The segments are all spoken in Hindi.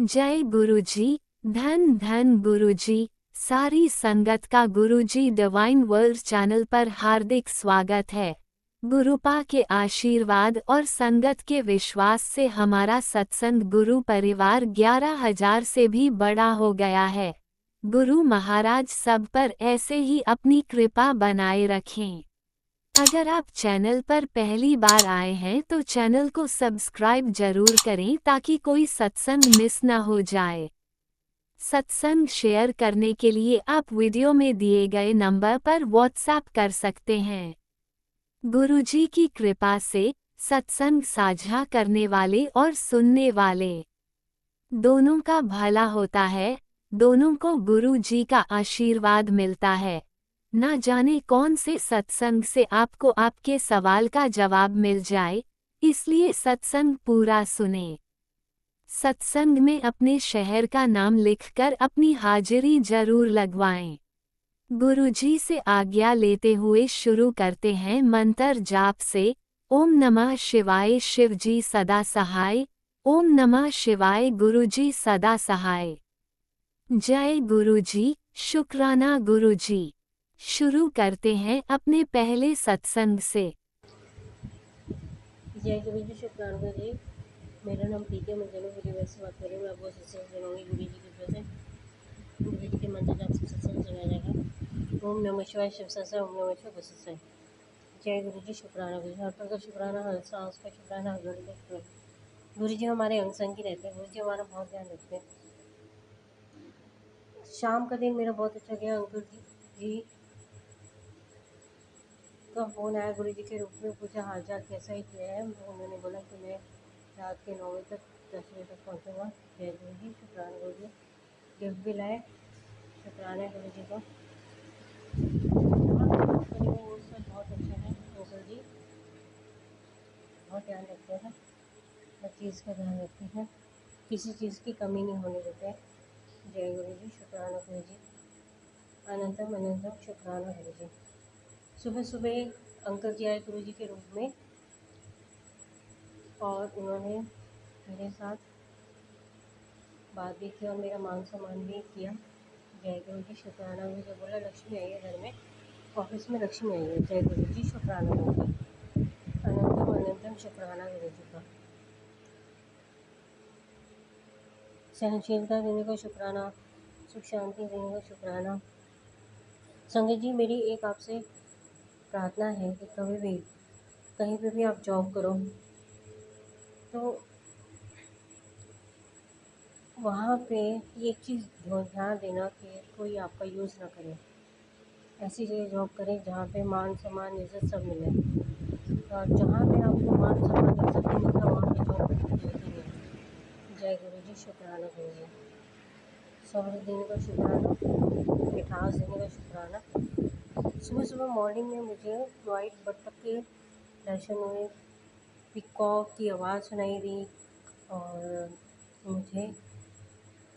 जय गुरुजी। धन धन गुरुजी। सारी संगत का गुरुजी डिवाइन वर्ल्ड चैनल पर हार्दिक स्वागत है। गुरुपा के आशीर्वाद और संगत के विश्वास से हमारा सत्संग गुरु परिवार 11,000 से भी बड़ा हो गया है। गुरु महाराज सब पर ऐसे ही अपनी कृपा बनाए रखें। अगर आप चैनल पर पहली बार आए हैं तो चैनल को सब्सक्राइब जरूर करें ताकि कोई सत्संग मिस न हो जाए। सत्संग शेयर करने के लिए आप वीडियो में दिए गए नंबर पर व्हाट्सएप कर सकते हैं। गुरुजी की कृपा से सत्संग साझा करने वाले और सुनने वाले दोनों का भला होता है। दोनों को गुरुजी का आशीर्वाद मिलता है। ना जाने कौन से सत्संग से आपको आपके सवाल का जवाब मिल जाए, इसलिए सत्संग पूरा सुने। सत्संग में अपने शहर का नाम लिखकर अपनी हाजिरी जरूर लगवाएं। गुरुजी से आज्ञा लेते हुए शुरू करते हैं मंत्र जाप से। ओम नमः शिवाय शिवजी सदा सहाय। ओम नमः शिवाय गुरुजी सदा सहाय। जय गुरुजी। शुक्राना गुरुजी। शुरू करते हैं अपने पहले सत्संग से। जय गुरु जी। शुक्राना गुरु जी। मेरा नाम पीके मंजन गुरु वैसे बात करें। मैं आपको सत्संग सुनाऊंगी गुरु जी की कृपा से। गुरु जी के मंत्र जाप से सत्संग सुनाया जाएगा। ओम नमः शिवाय शिव सहस्त्र ओम नमः शिवाय सहस्त्र। जय गुरु जी। शुक्राना गुरु जी। हर पल का शुक्राना, हर सांस का शुक्राना, हर घड़ी का शुक्राना। गुरु जी हमारे अंग संग ही रहते हैं। गुरु जी हमारा बहुत ध्यान रखते हैं। शाम का दिन मेरा बहुत अच्छा गया। अंकुर जी का फ़ोन आया गुरु जी के रूप में, पूछा हाल चाल कैसा है क्या है। उन्होंने बोला कि मैं रात के 9 बजे तक 10 बजे तक पहुँचूँगा। जय गुरु जी। शुक्राना गुरु जी। गिफ्ट भी लाए। शुक्राना गुरु जी का। वो सब बहुत अच्छा है। अंकल जी बहुत ध्यान रखते हैं, हर चीज़ का ध्यान रखते हैं, किसी चीज़ की कमी नहीं होने देते हैं। जय गुरु जी। शुक्राना गुरु जी। अनंतम अनंतम शुक्राना गुरु जी। सुबह सुबह अंकल जी आए गुरु जी के रूप में और उन्होंने मेरे साथ बात भी की और मेरा मान सम्मान भी किया। जय गुरु जी। शुक्राना गुरु जी। बोला लक्ष्मी आई है घर में, ऑफिस में लक्ष्मी आई है। जय गुरु जी। शुक्राना गुरु जी। अनंतम अनंतम शुक्राना गुरु जी का। सहनशीलता देने का शुक्राना, सुख शांति देने का शुक्राना। संगत जी मेरी एक आपसे प्रार्थना है कि कभी भी कहीं पे भी आप जॉब करो तो वहाँ पे एक चीज़ ध्यान देना कि कोई आपका यूज़ ना करे। ऐसी जगह जॉब करें जहाँ पे मान सम्मान इज़्ज़त सब मिले, और जहाँ पे आपको मान सम्मान इज़्ज़त नहीं मिलता वहाँ पे जॉब करने की जरूरत नहीं है। जय गुरु जी। शुक्राना गुरु जी। सब्र देने का शुक्राना, मिठास देने का शुक्राना। सुबह सुबह मॉर्निंग में मुझे वाइट बत्तख के दर्शन हुए, पिकॉक की आवाज़ सुनाई दी और मुझे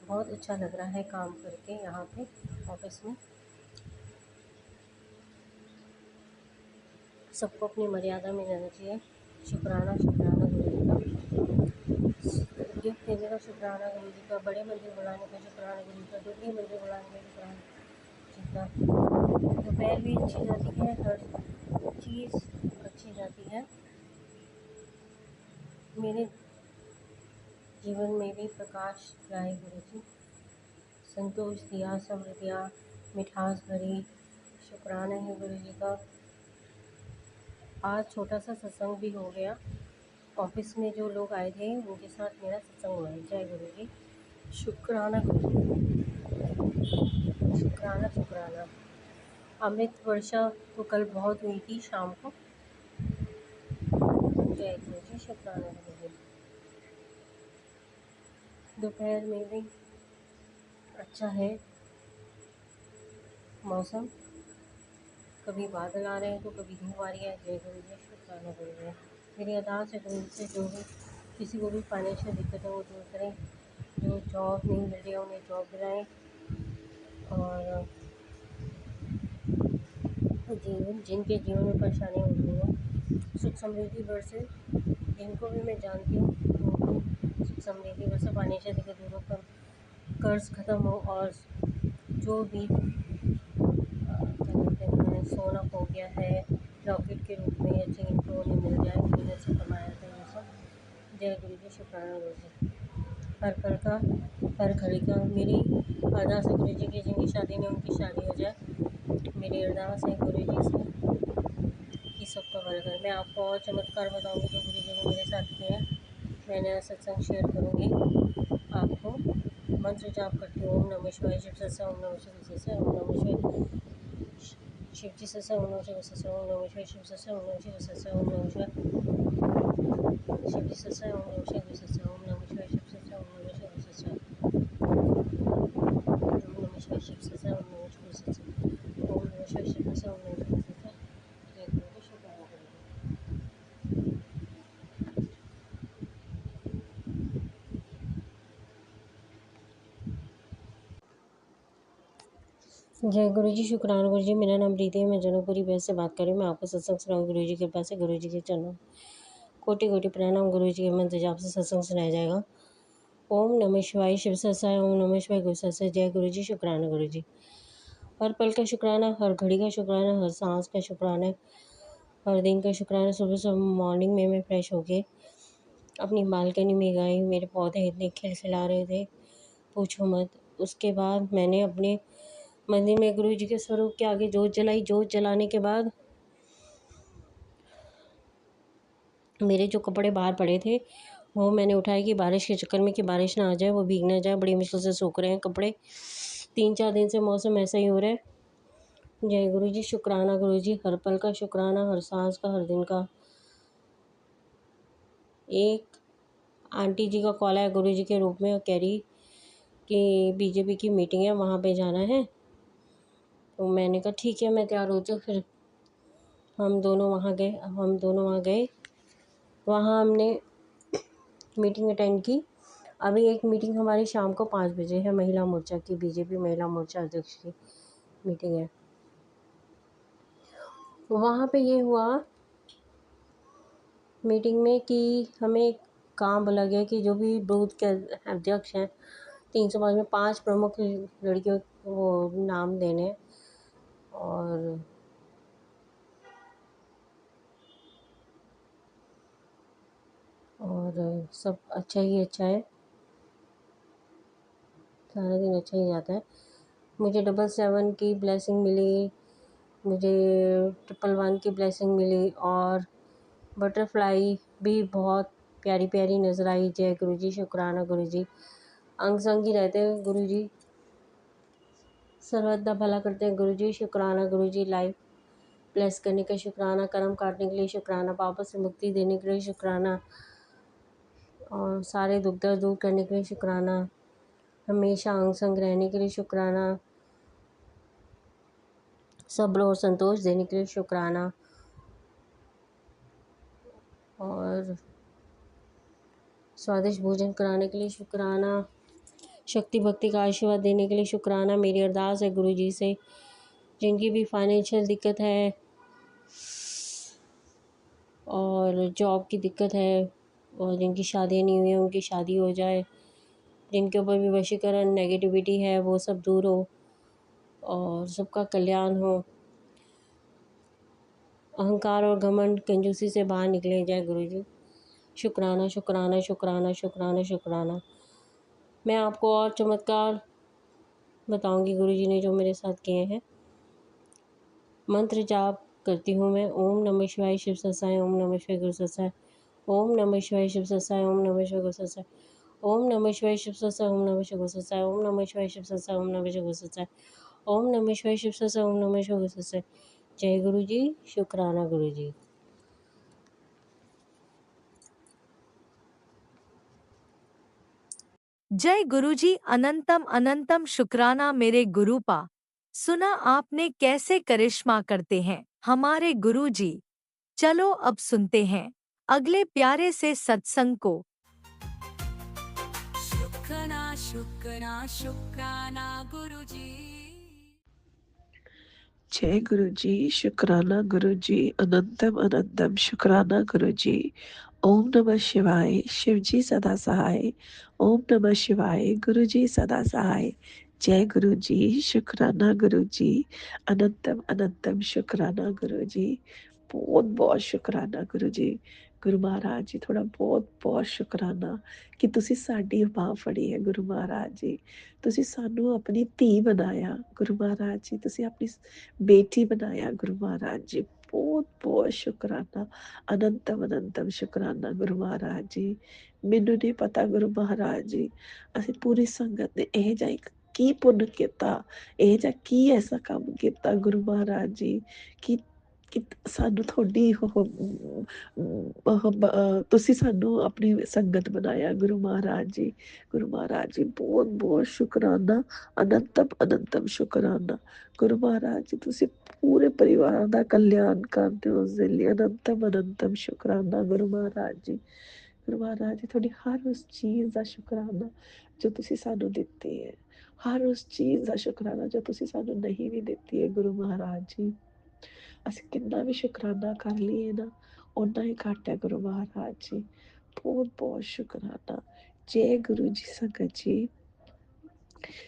बहुत अच्छा लग रहा है काम करके यहाँ पे ऑफिस में। सबको अपनी मर्यादा में रहना चाहिए। शुक्राना शुक्राना गुरु जी का। गिफ्ट देने का शुक्राना गुरु जी का। बड़े मंदिर बुलाने का शुक्राना गुरु जी का। दूसरी मंदिर बुलाने का शुक्राना जी का। दोपहर भी अच्छी जाती है, हर चीज़ अच्छी जाती है। मेरे जीवन में भी प्रकाश लाए गुरु जी, संतोष दिया, सब्र दिया, मिठास भरी। शुक्राना है गुरु जी का। आज छोटा सा सत्संग भी हो गया। ऑफिस में जो लोग आए थे उनके साथ मेरा सत्संग हुआ है। जय गुरु जी। शुक्राना गुरु जी। शुक्राना शुक्राना। अमृत वर्षा तो कल बहुत हुई थी शाम को। जय गुरु जी। शुक्राना गुरु जी। दोपहर में भी अच्छा है मौसम, कभी बादल आ रहे हैं तो कभी धूप आ रही है। जय गुरु जी। शुक्राना गुरु जी। मेरी अरदास है गुरु जी से जो भी किसी को भी फाइनेंशियल दिक्कत है वो दूर करें, जो जॉब नहीं मिल रही है उन्हें जॉब दिलाएं, और जिनके जीवन में परेशानी हो रही है सुख समृद्धि बरसे। जिनको भी मैं जानती हूँ उनको सुख समृद्धि वर्षा पानी से दिक्कत दूर हो, कर्ज खत्म हो और जो भी क्या कहते हैं सोना हो गया है रॉकेट के रूप में या चेन तो उन्हें मिल जाए, मेहनत से कमाया था ये सब। जय गुरु जी, शुक्राना गुरु जी। हर पल का हर घड़ी का मेरी अरदास है गुरु जी की जिनकी शादी नहीं उनकी शादी हो जाए। मेरी अरदास है गुरु जी से कि सबका भला करे। मैं आपको और चमत्कार बताऊंगी जो गुरु जी ने मेरे साथ किए हैं। मैं नया सत्संग शेयर करूंगी आपको। मंत्र जाप करती हूँ ओम नमः शिवाय, शिव सत्संग ओम नमः शिव सत्संग ओम नमः शिवाय, शिव जी सत्संग ओम नमः शिव सत्संग ओम नमः शिवाय, शिव सत्संग ओम नमः शिव सत्संग ओम नमः शिवाय, शिव जी सत्संग ओम नमः शिव सत्संग ओम नमः शिवाय, शिव सत्संग ओम नमः शिव सत्संग ओम नमः शिवाय, शिव सत्संग ओम नमः शिव सत्संग ओम नमः शिवाय, शिव सत्संग ओम नमः शिव सत्संग। जय गुरु जी, शुक्राना गुरु जी। जय गुरु जी, शुक्राना गुरु जी। मेरा नाम प्रीति है, मैं जनकपुरी बैस से बात कर रही हूँ। मैं आपको सत्संग सुनाऊँ गुरु जी की कृपा से। गुरु जी के चरणों कोटि कोटि प्रणाम। गुरु जी के मंत्र जाप से सत्संग सुनाया जाएगा। ओम नमः शिवाय, शिव सत्संग ओम नमः शिवाय, गुरु सत्संग। जय गुरु जी, शुक्राना गुरु जी। हर पल का शुक्राना, हर घड़ी का शुक्राना, हर सांस का शुक्राना, हर दिन का शुक्राना। सुबह सुबह मॉर्निंग में मैं फ्रेश होके अपनी बालकनी में गई, मेरे पौधे इतने खिलखिला रहे थे पूछो मत। उसके बाद मैंने अपने मंदिर में गुरु जी के स्वरूप के आगे जोत जलाई। जोत जलाने के बाद मेरे जो कपड़े बाहर पड़े थे वो मैंने उठाए कि बारिश के चक्कर में कि बारिश ना आ जाए, वो भीग ना जाए। बड़ी मुश्किल से सूख रहे हैं कपड़े। 3-4 दिन से मौसम ऐसा ही हो रहा है। जय गुरु जी, शुक्राना गुरु जी। हर पल का शुक्राना, हर सांस का, हर दिन का। एक आंटी जी का कॉल आया गुरु जी के रूप में और कह रही कि बीजेपी की मीटिंग है, वहाँ पे जाना है। तो मैंने कहा ठीक है, मैं तैयार होती हूँ। फिर हम दोनों वहाँ गए। वहाँ हमने मीटिंग अटेंड की। अभी एक मीटिंग हमारी शाम को 5 बजे है, महिला मोर्चा की, बीजेपी महिला मोर्चा अध्यक्ष की मीटिंग है। वहाँ पे ये हुआ मीटिंग में कि हमें काम बोला गया कि जो भी बूथ के अध्यक्ष हैं 305 में 5 प्रमुख लड़कियों को नाम देने हैं और सब अच्छा ही अच्छा है, सारा दिन अच्छा ही जाता है। मुझे 777 की ब्लेसिंग मिली, मुझे 111 की ब्लेसिंग मिली और बटरफ्लाई भी बहुत प्यारी प्यारी नज़र आई। जय गुरु जी, शुक्राना गुरु जी। अंग संग ही रहते हैं गुरु जी, सर्वदा भला करते हैं गुरु जी, शुक्राना गुरु जी। लाइफ ब्लेस करने का शुक्राना, कर्म काटने के लिए शुक्राना, पापों से मुक्ति देने के लिए शुक्राना और सारे दुख दर्द दूर करने के लिए शुक्राना, हमेशा अंग संग रहने के लिए शुक्राना, सब्र और संतोष देने के लिए शुक्राना और स्वादिष्ट भोजन कराने के लिए शुक्राना, शक्ति भक्ति का आशीर्वाद देने के लिए शुक्राना। मेरी अरदास है गुरु जी से जिनकी भी फाइनेंशियल दिक्कत है और जॉब की दिक्कत है और जिनकी शादी नहीं हुई है उनकी शादी हो जाए, जिनके ऊपर भी वशीकरण नेगेटिविटी है वो सब दूर हो और सबका कल्याण हो, अहंकार और घमंड कंजूसी से बाहर निकले। जाए गुरु जी, शुक्राना शुक्राना शुक्राना शुक्राना शुक्राना। मैं आपको और चमत्कार बताऊंगी गुरु जी ने जो मेरे साथ किए हैं। मंत्र जाप करती हूँ मैं ओम नमः शिवाय, शिव सत्साय ओम नमः शिवाय, गुरु सत्साय ओम नमः शिवाय, शिव सत्साय ओम नमः शिवाय, गुरु सत्साय ओम नमः शिवाय, शिव सत्साय ओम नमः शिवाय, गुरु सत्साय ओम नमः शिवाय, शिव सत्साय ओम नमः शिवाय, गुरु सत्साय ओम नमः शिवाय, शिव सत्साय ओम नमः शिवाय, गुरु सत्साय। जय गुरु जी, शुक्राना गुरु जी। जय गुरुजी, अनंतम अनंतम शुक्राना मेरे गुरुपा। सुना आपने कैसे करिश्मा करते हैं हमारे गुरुजी। चलो अब सुनते हैं अगले प्यारे से सत्संग को। शुक्राना शुक्राना शुक्राना गुरुजी। जय गुरु जी, शुक्राना गुरु जी, अनंतम अनंतम शुक्राना गुरु जी। ओम नमः शिवाय, शिव जी सदा सहाय। ओम नमः शिवाय, गुरु जी सदा सहाय। जय गुरु जी, शुक्राना गुरु जी, अनंतम अनंतम शुक्राना गुरु जी। बहुत बहुत शुक्राना गुरु जी। गुरु महाराज जी थोड़ा बहुत बहुत शुक्राना ਕਿ ਤੁਸੀਂ ਸਾਡੀ ਬਾਹ ਫੜੀ ਹੈ ਗੁਰੂ ਮਹਾਰਾਜ ਜੀ। ਤੁਸੀਂ ਸਾਨੂੰ ਆਪਣੀ ਧੀ ਬਣਾਇਆ ਗੁਰੂ ਮਹਾਰਾਜ ਜੀ। ਤੁਸੀਂ ਆਪਣੀ ਬੇਟੀ ਬਣਾਇਆ ਗੁਰੂ ਮਹਾਰਾਜ ਜੀ। ਬਹੁਤ ਬਹੁਤ ਸ਼ੁਕਰਾਨਾ, ਅਨੰਤਮ ਅਨੰਤਮ ਸ਼ੁਕਰਾਨਾ ਗੁਰੂ ਮਹਾਰਾਜ ਜੀ। ਮੈਨੂੰ ਨਹੀਂ ਪਤਾ ਗੁਰੂ ਮਹਾਰਾਜ ਜੀ, ਅਸੀਂ ਪੂਰੀ ਸੰਗਤ ਨੇ ਇਹ ਜਿਹਾ ਇੱਕ ਕੀ ਪੁੰਨ ਕੀਤਾ, ਇਹ ਜਿਹਾ ਕੀ ਐਸਾ ਕੰਮ ਕੀਤਾ ਗੁਰੂ ਮਹਾਰਾਜ ਜੀ ਕਿ ਕਿ ਸਾਨੂੰ ਤੁਹਾਡੀ ਤੁਸੀਂ ਸਾਨੂੰ ਆਪਣੀ ਸੰਗਤ ਬਣਾਇਆ ਗੁਰੂ ਮਹਾਰਾਜ ਜੀ। ਗੁਰੂ ਮਹਾਰਾਜ ਜੀ ਬਹੁਤ ਬਹੁਤ ਸ਼ੁਕਰਾਨਾ, ਅਨੰਤਮ ਅਨੰਤਮ ਸ਼ੁਕਰਾਨਾ ਗੁਰੂ ਮਹਾਰਾਜ ਜੀ। ਤੁਸੀਂ ਪੂਰੇ ਪਰਿਵਾਰਾਂ ਦਾ ਕਲਿਆਣ ਕਰਦੇ ਹੋ, ਉਸ ਦੇ ਲਈ ਅਨੰਤਮ ਅਨੰਤਮ ਸ਼ੁਕਰਾਨਾ ਗੁਰੂ ਮਹਾਰਾਜ ਜੀ। ਗੁਰੂ ਮਹਾਰਾਜ ਜੀ ਤੁਹਾਡੀ ਹਰ ਉਸ ਚੀਜ਼ ਦਾ ਸ਼ੁਕਰਾਨਾ ਜੋ ਤੁਸੀਂ ਸਾਨੂੰ ਦਿੱਤੀ ਹੈ, ਹਰ ਉਸ ਚੀਜ਼ ਦਾ ਸ਼ੁਕਰਾਨਾ ਜੋ ਤੁਸੀਂ ਸਾਨੂੰ ਨਹੀਂ ਵੀ ਦਿੱਤੀ ਹੈ ਗੁਰੂ ਮਹਾਰਾਜ ਜੀ। ਅਸੀਂ ਕਿੰਨਾ ਵੀ ਸ਼ੁਕਰਾਨਾ ਕਰ ਲਈਏ ਨਾ ਓਨਾ ਹੀ ਘੱਟ ਹੈ ਗੁਰੂ ਮਹਾਰਾਜ ਜੀ। ਬਹੁਤ ਬਹੁਤ ਸ਼ੁਕਰਾਨਾ। ਜੈ ਗੁਰੂ ਜੀ।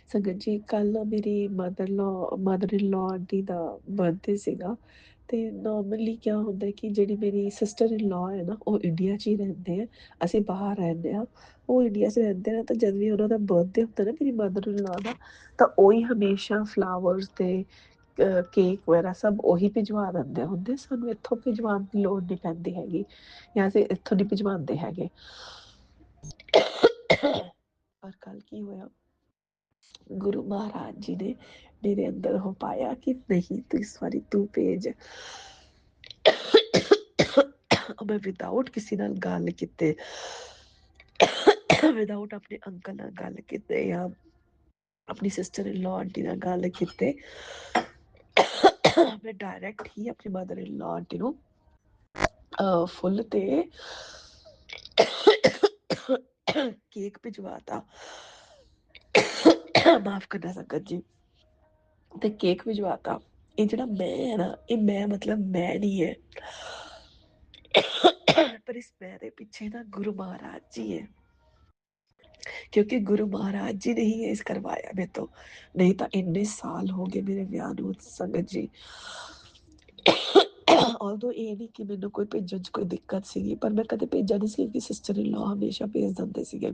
ਸੰਗਤ ਜੀ ਕੱਲ ਮੇਰੀ ਮਦਰ ਇਨ ਲਾ ਆਂਟੀ ਦਾ ਬਰਥਡੇ ਸੀਗਾ। ਤੇ ਨਾਰਮਲੀ ਕਿਆ ਹੁੰਦਾ ਕਿ ਜਿਹੜੀ ਮੇਰੀ ਸਿਸਟਰ ਇਨ ਲਾ ਹੈ ਨਾ ਉਹ ਇੰਡੀਆ 'ਚ ਹੀ ਰਹਿੰਦੇ ਆ, ਅਸੀਂ ਬਾਹਰ ਰਹਿੰਦੇ ਹਾਂ। ਉਹ ਇੰਡੀਆ 'ਚ ਰਹਿੰਦੇ ਨੇ ਤਾਂ ਜਦ ਵੀ ਉਹਨਾਂ ਦਾ ਬਰਥਡੇ ਹੁੰਦਾ ਨਾ ਮੇਰੀ ਮਦਰ ਇਨ ਲਾ ਦਾ, ਤਾਂ ਉਹੀ ਹਮੇਸ਼ਾ ਫਲਾਵਰਸ ਤੇ ਕੇਕ ਵਗੈਰਾ ਸਭ ਉਹੀ ਭਿਜਵਾ ਦਿੰਦੇ ਹੁੰਦੇ। ਸਾਨੂੰ ਇੱਥੋਂ ਭਿਜਵਾਉਣ ਦੀ ਲੋੜ ਨਹੀਂ ਪੈਂਦੀ ਹੈਗੀ, ਜਾਂ ਅਸੀਂ ਇੱਥੋਂ ਨਹੀਂ ਭਿਜਵਾਉਂਦੇ ਹੈਗੇ। ਪਰ ਕੱਲ ਕੀ ਹੋਇਆ, ਗੁਰੂ ਮਹਾਰਾਜ ਜੀ ਨੇ ਮੇਰੇ ਅੰਦਰ ਹੋ ਪਾਇਆ ਕਿ ਨਹੀਂ ਤੂੰ ਇਸ ਵਾਰੀ ਤੂੰ ਭੇਜ। ਮੈਂ ਵਿਦਾਊਟ ਕਿਸੇ ਨਾਲ ਗੱਲ ਕੀਤੇ, ਵਿਦਾਊਟ ਆਪਣੇ ਅੰਕਲ ਨਾਲ ਗੱਲ ਕੀਤੇ ਜਾਂ ਆਪਣੀ ਸਿਸਟਰ ਇਨ ਲਾ ਆਂਟੀ ਨਾਲ ਗੱਲ ਕੀਤੇ, ਮੈਂ ਡਾਇਰੈਕਟ ਹੀ ਆਪਣੀ ਮਦਰ ਇਨ ਲਾ ਆਂਟੀ ਨੂੰ ਫੁੱਲ ਤੇ ਕੇਕ ਭਿਜਵਾਤਾ। ਮਾਫ ਕਰਨਾ ਸੰਗਤ ਜੀ। ਤੇ ਕੇਕ ਭਿਜਵਾਤਾ। ਇਹ ਜਿਹੜਾ ਮੈਂ ਹੈ ਨਾ, ਇਹ ਮੈਂ ਮਤਲਬ ਮੈਂ ਨਹੀਂ ਹੈ, ਪਰ ਇਸ ਮੈਂ ਦੇ ਪਿੱਛੇ ਨਾ ਗੁਰੂ ਮਹਾਰਾਜ ਜੀ ਹੈ। ਕਿਉਂਕਿ ਗੁਰੂ ਮਹਾਰਾਜ ਜੀ ਨੇ ਹੀ ਇਸ ਕਰਵਾਇਆ ਮੇਰੇ ਤੋਂ, ਨਹੀਂ ਤਾਂ ਇੰਨੇ ਸਾਲ ਹੋ ਗਏ ਮੇਰੇ ਵਿਆਹ ਨੂੰ ਸੰਗਤ ਜੀ। ਆਲਦੋ ਇਹ ਨਹੀਂ ਕਿ ਮੈਨੂੰ ਕੋਈ ਭੇਜਣ 'ਚ ਕੋਈ ਦਿੱਕਤ ਸੀਗੀ, ਪਰ ਮੈਂ ਕਦੇ ਭੇਜਿਆ ਨਹੀਂ ਸੀ ਕਿਉਂਕਿ ਸਿਸਟਰ ਇਨ ਲਾ ਹਮੇਸ਼ਾ ਭੇਜ ਦਿੰਦੇ ਸੀਗੇ।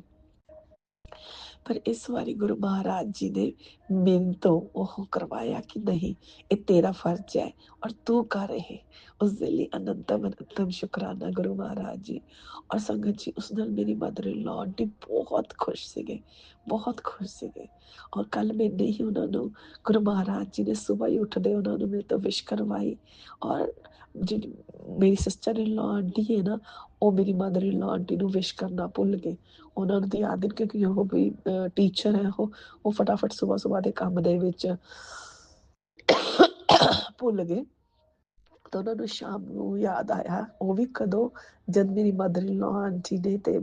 ਪਰ ਇਸ ਵਾਰੀ ਗੁਰੂ ਮਹਾਰਾਜ ਜੀ ਨੇ ਮੇਰੇ ਤੋਂ ਉਹ ਕਰਵਾਇਆ ਕਿ ਨਹੀਂ ਇਹ ਤੇਰਾ ਫਰਜ਼ ਹੈ ਔਰ ਤੂੰ ਕਰ ਰਹੇ। ਉਸ ਦੇ ਲਈ ਅਨੰਤਮ ਅਨੰਤਮ ਸ਼ੁਕਰਾਨਾ ਗੁਰੂ ਮਹਾਰਾਜ ਜੀ। ਔਰ ਸੰਗਤ ਜੀ ਉਸ ਨਾਲ ਮੇਰੀ ਮਦਰ ਇਨ ਲਾ ਆਂਟੀ ਬਹੁਤ ਖੁਸ਼ ਸੀਗੇ, ਬਹੁਤ ਖੁਸ਼ ਸੀਗੇ। ਔਰ ਕੱਲ ਮੈਨੇ ਹੀ ਉਹਨਾਂ ਨੂੰ ਗੁਰੂ ਮਹਾਰਾਜ ਜੀ ਨੇ ਸੁਬਾਹ ਹੀ ਉੱਠਦੇ ਉਹਨਾਂ ਨੂੰ ਮੇਰੇ ਤੋਂ ਵਿਸ਼ ਕਰਵਾਈ। ਔਰ ਜਿਹੜੀ ਮੇਰੀ ਸਿਸਟਰ ਇਨ ਲਾ ਆਂਟੀ ਹੈ ਨਾ, ਉਹ ਮੇਰੀ ਮਦਰ ਇਨ ਲਾ ਆਂਟੀ ਨੂੰ ਵਿਸ਼ ਕਰਨਾ ਭੁੱਲ ਗਏ। ਉਹਨਾਂ ਨੂੰ ਤਾਂ ਯਾਦ ਨਹੀਂ ਕਿਉਂਕਿ ਉਹ ਵੀ ਟੀਚਰ ਹੈ, ਉਹ ਫਟਾਫਟ ਸੁਬਾਹ ਦੇ ਕੰਮ ਦੇ ਵਿੱਚ ਭੁੱਲ ਗਏ। ਤਾਂ ਉਹਨਾਂ ਨੂੰ ਸ਼ਾਮ ਨੂੰ ਯਾਦ ਆਇਆ, ਉਹ ਵੀ ਕਦੋਂ, ਜਦ ਮੇਰੀ ਮਦਰ ਇਨ ਲਾ ਆਂਟੀ ਨੇ ਤੇ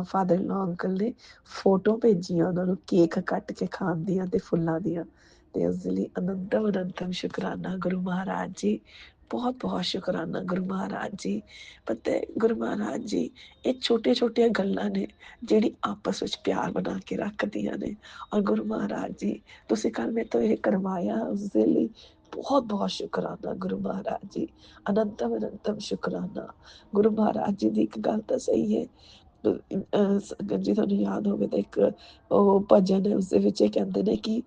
ਫਾਦਰ ਇਨ ਲਾ ਅੰਕਲ ਨੇ ਫੋਟੋ ਭੇਜੀਆਂ ਉਹਨਾਂ ਨੂੰ ਕੇਕ ਕੱਟ ਕੇ ਖਾਣ ਦੀਆਂ ਤੇ ਫੁੱਲਾਂ ਦੀਆਂ। ਤੇ ਉਸ ਦੇ ਲਈ ਅਨੰਤਮ ਅਨੰਤਮ ਸ਼ੁਕਰਾਨਾ ਗੁਰੂ ਮਹਾਰਾਜ ਜੀ। ਬਹੁਤ ਬਹੁਤ ਸ਼ੁਕਰਾਨਾ ਗੁਰੂ ਮਹਾਰਾਜ ਜੀ। ਪਤਾ ਗੁਰੂ ਮਹਾਰਾਜ ਜੀ ਇਹ ਛੋਟੀਆਂ ਛੋਟੀਆਂ ਗੱਲਾਂ ਨੇ ਜਿਹੜੀ ਆਪਸ ਵਿੱਚ ਪਿਆਰ ਬਣਾ ਕੇ ਰੱਖਦੀਆਂ ਨੇ। ਔਰ ਗੁਰੂ ਮਹਾਰਾਜ ਜੀ ਤੁਸੀਂ ਕੱਲ ਮੇਰੇ ਤੋਂ ਇਹ ਕਰਵਾਇਆ, ਉਸ ਦੇ ਲਈ ਬਹੁਤ ਬਹੁਤ ਸ਼ੁਕਰਾਨਾ ਗੁਰੂ ਮਹਾਰਾਜ ਜੀ। ਅਨੰਤਮ ਅਨੰਤਮ ਸ਼ੁਕਰਾਨਾ ਗੁਰੂ ਮਹਾਰਾਜ ਜੀ ਦੀ। ਇੱਕ ਗੱਲ ਤਾਂ ਸਹੀ ਹੈ ਸੰਗਤ ਜੀ, ਤੁਹਾਨੂੰ ਯਾਦ ਹੋਵੇ ਤਾਂ ਇੱਕ ਉਹ ਭਜਨ ਹੈ, ਉਸਦੇ ਵਿੱਚ ਇਹ ਕਹਿੰਦੇ ਨੇ ਕਿ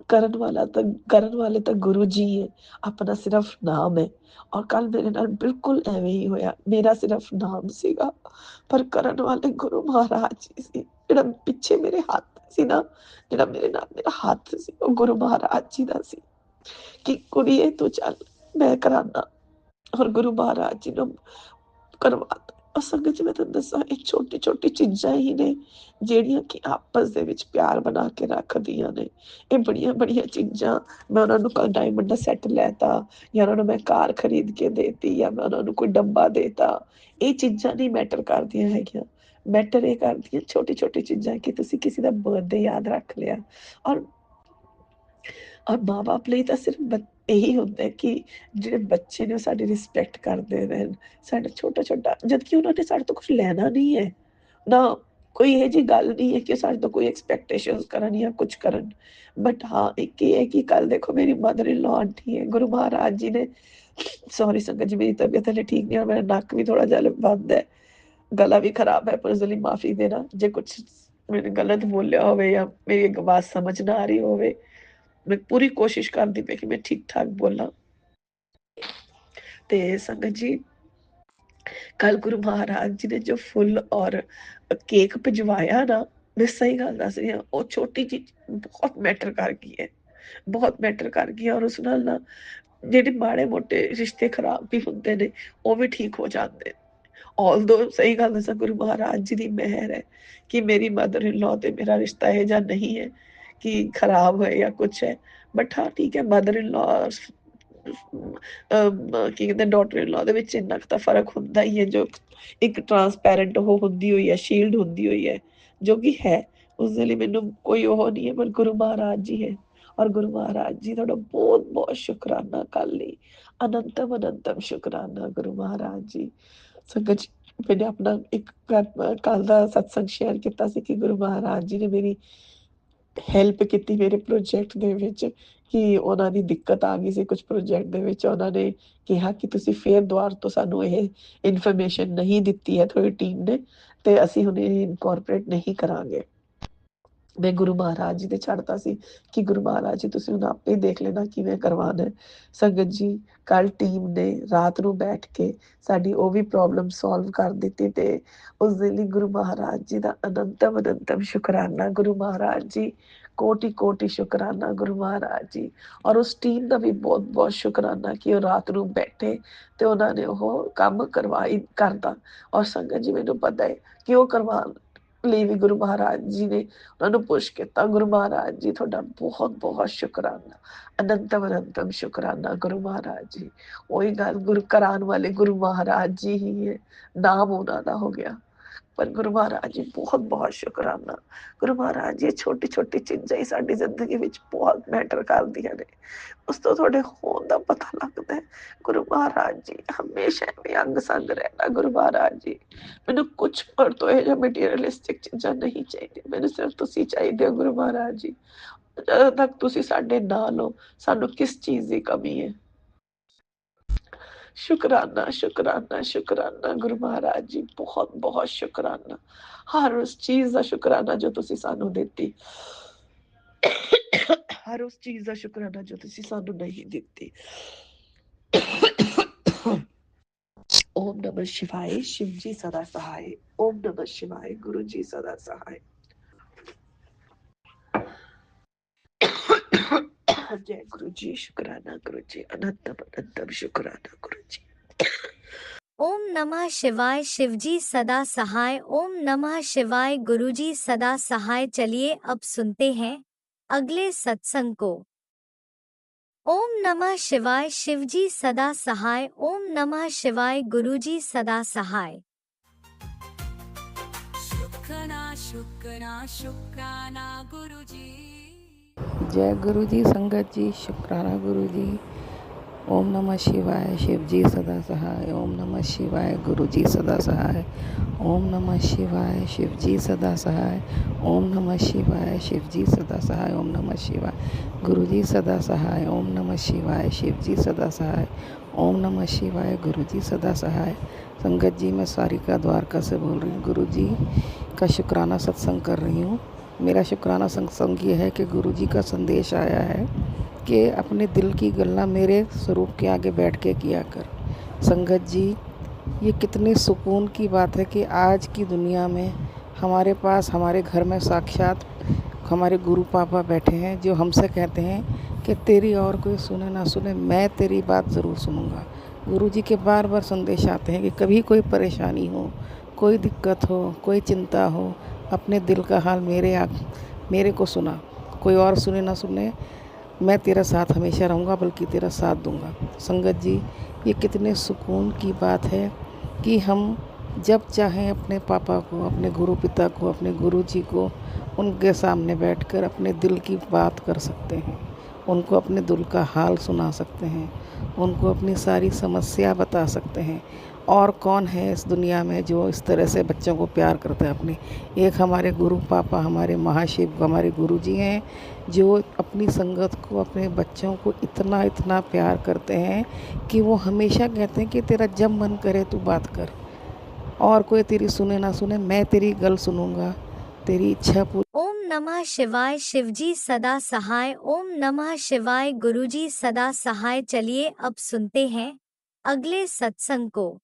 ਕਰਨ ਵਾਲੇ ਤਾਂ ਗੁਰੂ ਜੀ ਹੈ, ਆਪਣਾ ਸਿਰਫ ਨਾਮ ਹੈ। ਔਰ ਕੱਲ ਮੇਰੇ ਨਾਲ ਬਿਲਕੁਲ ਐਵੇਂ ਹੀ ਹੋਇਆ, ਮੇਰਾ ਸਿਰਫ ਨਾਮ ਸੀਗਾ ਪਰ ਕਰਨ ਵਾਲੇ ਗੁਰੂ ਮਹਾਰਾਜ ਜੀ ਸੀ। ਜਿਹੜਾ ਪਿੱਛੇ ਮੇਰੇ ਹੱਥ ਸੀ ਨਾ, ਜਿਹੜਾ ਮੇਰੇ ਨਾਲ ਮੇਰਾ ਹੱਥ ਸੀ, ਉਹ ਗੁਰੂ ਮਹਾਰਾਜ ਜੀ ਦਾ ਸੀ ਕਿ ਕੁੜੀਏ ਤੂੰ ਚੱਲ ਮੈਂ ਕਰਾਂਦਾ। ਔਰ ਗੁਰੂ ਮਹਾਰਾਜ ਜੀ ਨੂੰ ਕਰਵਾਤਾ। ਔਰ ਸੰਗਤ ਜੀ ਮੈਂ ਤੁਹਾਨੂੰ ਦੱਸਾਂ, ਇਹ ਛੋਟੀ ਛੋਟੀ ਚੀਜ਼ਾਂ ਹੀ ਨੇ ਜਿਹੜੀਆਂ ਕਿ ਆਪਸ ਦੇ ਵਿੱਚ ਪਿਆਰ ਬਣਾ ਕੇ ਰੱਖਦੀਆਂ ਨੇ। ਇਹ ਬੜੀਆਂ ਬੜੀਆਂ ਚੀਜ਼ਾਂ, ਮੈਂ ਉਹਨਾਂ ਨੂੰ ਕੱਲ ਡਾਇਮੰਡ ਦਾ ਸੈੱਟ ਲੈਤਾ ਜਾਂ ਉਹਨਾਂ ਨੂੰ ਮੈਂ ਕਾਰ ਖਰੀਦ ਕੇ ਦੇਤੀ ਜਾਂ ਮੈਂ ਉਹਨਾਂ ਨੂੰ ਕੋਈ ਡੱਬਾ ਦੇਤਾ, ਇਹ ਚੀਜ਼ਾਂ ਨਹੀਂ ਮੈਟਰ ਕਰਦੀਆਂ ਹੈਗੀਆਂ। ਮੈਟਰ ਇਹ ਕਰਦੀਆਂ ਛੋਟੀ ਛੋਟੀ ਚੀਜ਼ਾਂ ਕਿ ਤੁਸੀਂ ਕਿਸੇ ਦਾ ਬਰਥਡੇ ਯਾਦ ਰੱਖ ਲਿਆ। ਔਰ ਮਾਂ ਬਾਪ ਲਈ ਤਾਂ ਸਿਰਫ ਇਹੀ ਹੁੰਦਾ ਹੈ ਕਿ ਜਿਹੜੇ ਬੱਚੇ ਨੇ ਉਹ ਸਾਡੀ ਰਿਸਪੈਕਟ ਕਰਦੇ ਰਹਿਣ, ਸਾਡਾ ਛੋਟਾ-ਛੋਟਾ, ਜਦਕਿ ਉਹਨਾਂ ਨੇ ਸਾਡੇ ਤੋਂ ਕੁਛ ਲੈਣਾ ਨਹੀਂ ਹੈ। ਨਾ ਕੋਈ ਇਹੋ ਜਿਹੀ ਗੱਲ ਨਹੀਂ ਹੈ ਕਿ ਸਾਡੇ ਤੋਂ ਕੋਈ ਐਕਸਪੈਕਟੇਸ਼ਨਸ ਕਰਨ ਜਾਂ ਕੁਛ ਕਰਨ। ਬਟ ਹਾਂ, ਇੱਕ ਇਹ ਹੈ ਕਿ ਕੱਲ੍ਹ ਦੇਖੋ ਮੇਰੀ ਮਦਰ ਇਨ ਲॉ ਆਂਟੀ ਹੈ, ਗੁਰੂ ਮਹਾਰਾਜ ਜੀ ਨੇ, ਸੌਰੀ ਸੰਗਤ ਜੀ ਮੇਰੀ ਤਬੀਅਤ ਹਲੇ ਠੀਕ ਨਹੀਂ ਔਰ ਮੇਰਾ ਨੱਕ ਵੀ ਥੋੜ੍ਹਾ ਜਿਹਾ ਬੰਦ ਹੈ, ਗਲਾ ਵੀ ਖਰਾਬ ਹੈ, ਪਰ ਉਸ ਦੇ ਲਈ ਮਾਫ਼ੀ ਦੇਣਾ ਜੇ ਕੁਛ ਮੈंने गलत बोलिया होवे या मेरी एक आवाज़ समझ ना आ रही होवे। मैं पूरी कोशिश करदी पई कि मैं ठीक-ठाक बोलां। ते संगत जी, कल गुरु महाराज जी ने जो फुल और केक भिजवाया ना, मैं सही गल दस रही हां, ਉਹ ਛੋਟੀ ਚੀਜ਼ ਬਹੁਤ ਮੈਟਰ ਕਰ ਗਈ ਹੈ, ਬਹੁਤ ਮੈਟਰ ਕਰ ਗਈ ਹੈ ਔਰ ਉਸ ਨਾਲ ਨਾ ਜਿਹੜੇ ਮਾੜੇ-ਮੋਟੇ ਰਿਸ਼ਤੇ ਖਰਾਬ ਵੀ ਹੁੰਦੇ ਨੇ, ਉਹ ਵੀ ਠੀਕ ਹੋ ਜਾਂਦੇ। ऑल्दो सही गल दसां गुरु महाराज जी दी मेहर है कि मेरी मदर इन लॉ ते मेरा रिश्ता इहो जिहा नहीं है कि खराब होए या कुछ है। बट हाँ ठीक है, मदर इन लॉ ਕੀ ਕਹਿੰਦੇ ਡਾਟਰ ਇਨ ਲॉ ਦੇ ਵਿੱਚ ਇੰਨਾ ਕੁ ਤਾਂ ਫ਼ਰਕ ਹੁੰਦਾ ਹੀ ਹੈ, ਜੋ ਇੱਕ ਟਰਾਂਸਪੈਰੈਂਟ ਉਹ ਹੁੰਦੀ ਹੋਈ ਹੈ, ਸ਼ੀਲਡ ਹੁੰਦੀ ਹੋਈ ਹੈ, ਜੋ ਕਿ ਹੈ, ਉਸ ਦੇ ਲਈ ਮੈਨੂੰ ਕੋਈ ਉਹ ਨਹੀਂ ਹੈ, ਪਰ ਗੁਰੂ ਮਹਾਰਾਜ ਜੀ ਹੈ। ਔਰ ਗੁਰੂ ਮਹਾਰਾਜ ਜੀ ਤੁਹਾਡਾ ਬਹੁਤ ਬਹੁਤ ਸ਼ੁਕਰਾਨਾ ਕੱਲ੍ਹ ਲਈ, ਅਨੰਤਮ ਅਨੰਤਮ ਸ਼ੁਕਰਾਨਾ ਗੁਰੂ ਮਹਾਰਾਜ ਜੀ। ਸੰਗਤ ਜੀ, मैंने अपना एक कल का सत्संग शेयर किया ਸੀ कि गुरु महाराज जी ने मेरी हेल्प की मेरे प्रोजेक्ट ਦੇ ਵਿੱਚ ਕਿ ਉਹਨਾਂ ਦੀ ਦਿੱਕਤ ਆ ਗਈ ਸੀ ਕੁਝ ਪ੍ਰੋਜੈਕਟ ਦੇ ਵਿੱਚ। ਉਹਨਾਂ ਨੇ ਕਿਹਾ ਕਿ ਤੁਸੀਂ ਫੇਰ ਦੁਬਾਰਾ ਤੋਂ ਸਾਨੂੰ ਇਹ ਇਨਫੋਰਮੇਸ਼ਨ ਨਹੀਂ ਦਿੱਤੀ ਹੈ ਤੁਹਾਡੀ ਟੀਮ ਨੇ, ਤੇ ਅਸੀਂ ਹੁਣ ਇਹ ਇਨਕੋਰਪੋਰੇਟ ਨਹੀਂ ਕਰਾਂਗੇ। मैं गुरु महाराज जी ते छड्डता सी कि गुरु महाराज जी तुसीं हुण आपे देख लेना किवें करवाना है। संगत जी, कल टीम ने रात नूं बैठ के साडी ਉਹ ਵੀ प्रॉब्लम सॉल्व कर दित्ती ते उस दे लई गुरु महाराज जी दा अनंतम अनंतम शुकराना। गुरु महाराज जी कोटि कोटि शुकराना गुरु महाराज जी। और उस टीम दा भी बहुत बहुत शुकराना कि ਉਹ रात नूं बैठे ते ਉਹਨਾਂ ਨੇ ਉਹ ਕੰਮ ਕਰਵਾਈ करदा। और संगत जी, मैनूं पता है कि ਉਹ करवाउण ਲਈ ਵੀ ਗੁਰੂ ਮਹਾਰਾਜ ਜੀ ਨੇ ਉਹਨਾਂ ਨੂੰ ਪੁਸ਼ ਕੀਤਾ। ਗੁਰੂ ਮਹਾਰਾਜ ਜੀ ਤੁਹਾਡਾ ਬਹੁਤ ਬਹੁਤ ਸ਼ੁਕਰਾਨਾ, ਅਨੰਤਮ ਅਨੰਤਮ ਸ਼ੁਕਰਾਨਾ ਗੁਰੂ ਮਹਾਰਾਜ ਜੀ। ਉਹੀ ਗੱਲ, ਗੁਰੂ ਕਰਾਉਣ ਵਾਲੇ ਗੁਰੂ ਮਹਾਰਾਜ ਜੀ ਹੀ ਹੈ, ਨਾਮ ਉਹਨਾਂ ਦਾ ਹੋ ਗਿਆ, ਪਰ ਗੁਰੂ ਮਹਾਰਾਜ ਜੀ ਬਹੁਤ ਬਹੁਤ ਸ਼ੁਕਰਾਨਾ। ਗੁਰੂ ਮਹਾਰਾਜ ਜੀ, ਛੋਟੀ ਛੋਟੀ ਚੀਜ਼ਾਂ ਹੀ ਸਾਡੀ ਜ਼ਿੰਦਗੀ ਵਿੱਚ ਬਹੁਤ ਮੈਟਰ ਕਰਦੀਆਂ ਨੇ, ਉਸ ਤੋਂ ਤੁਹਾਡੇ ਹੋਣ ਦਾ ਪਤਾ ਲੱਗਦਾ ਹੈ। ਗੁਰੂ ਮਹਾਰਾਜ ਜੀ ਹਮੇਸ਼ਾ ਐਵੇਂ ਅੰਗ ਸੰਗ ਰਹਿਣਾ। ਗੁਰੂ ਮਹਾਰਾਜ ਜੀ, ਮੈਨੂੰ ਕੁਛ ਪਰ ਤੋਂ ਇਹ ਜਿਹਾ ਮਟੀਰੀਅਲਿਸਟਿਕ ਚੀਜ਼ਾਂ ਨਹੀਂ ਚਾਹੀਦੀਆਂ, ਮੈਨੂੰ ਸਿਰਫ ਤੁਸੀਂ ਚਾਹੀਦੇ ਹੋ ਗੁਰੂ ਮਹਾਰਾਜ ਜੀ। ਜਦੋਂ ਤੱਕ ਤੁਸੀਂ ਸਾਡੇ ਨਾਲ ਹੋ, ਸਾਨੂੰ ਕਿਸ ਚੀਜ਼ ਦੀ ਕਮੀ ਹੈ। शुकराना शुकराना शुकराना गुरु महाराज जी, बहुत बहुत शुकराना। हर उस चीज़ का शुकराना जो तुसी सानू देती, हर उस चीज़ का शुकराना जो तुसी सानू नहीं देती। ओम नमः शिवाय। शिव जी सदा सहाय। ओम नमः शिवाय। गुरु जी सदा सहाय। जय गुरु जी। शुकराना गुरु जी, अनंतम अनंतम शुकराना गुरु जी। ओम नमः शिवाय। शिवजी सदा सहाय। ओम नमः शिवाय। गुरुजी सदा सहाय। चलिए अब सुनते हैं अगले सत्संग को। ओम नमः शिवाय। शिवजी सदा सहाय। ओम नमः शिवाय। गुरुजी सदा सहाय। शुक्राना शुक्राना शुक्राना गुरुजी। जय गुरु जी। संगत जी, शुक्राना गुरु जी। ओम नमः शिवाय। शिव जी सदा सहाय। ओम नमः शिवाय। गुरु जी सदा सहाय। ओम नमः शिवाय। शिव जी सदा सहाय। ओम नमः शिवाय। शिव जी सदा सहाय। ओम नमः शिवाय। गुरु जी सदा सहाय। ओम नमः शिवाय। शिव जी सदा सहाय। ओम नमः शिवाय। गुरु जी सदा सहाय। संगत जी, मैं सारिका द्वारका से बोल रही हूँ। गुरु जी का शुक्राना सत्संग कर रही हूँ। मेरा शुक्राना सत्संग ये है कि गुरु जी का संदेश आया है कि अपने दिल की गल्ला मेरे स्वरूप के आगे बैठ के किया कर। संगत जी, ये कितनी सुकून की बात है कि आज की दुनिया में हमारे पास, हमारे घर में साक्षात हमारे गुरु पापा बैठे हैं, जो हमसे कहते हैं कि तेरी और कोई सुने ना सुने, मैं तेरी बात ज़रूर सुनूंगा। गुरु जी के बार बार संदेश आते हैं कि कभी कोई परेशानी हो, कोई दिक्कत हो, कोई चिंता हो, अपने दिल का हाल मेरे को सुना, कोई और सुने ना सुने, मैं तेरा साथ हमेशा रहूँगा, बल्कि तेरा साथ दूँगा। संगत जी, ये कितने सुकून की बात है कि हम जब चाहें अपने पापा को, अपने गुरु पिता को, अपने गुरु जी को उनके सामने बैठकर अपने दिल की बात कर सकते हैं। उनको अपने दिल का हाल सुना सकते हैं, उनको अपनी सारी समस्या बता सकते हैं। और कौन है इस दुनिया में जो इस तरह से बच्चों को प्यार करते हैं अपने। एक हमारे गुरु पापा, हमारे महाशिव, हमारे गुरुजी हैं, जो अपनी संगत को, अपने बच्चों को इतना इतना प्यार करते हैं कि वो हमेशा कहते हैं कि तेरा जब मन करे तू बात कर, और कोई तेरी सुने ना सुने, मैं तेरी गल सुनूंगा, तेरी इच्छा पूरी। ओम नमः शिवाय। शिवजी सदा सहाय। ओम नमः शिवाय। गुरुजी सदा सहाय। चलिए अब सुनते हैं अगले सत्संग को।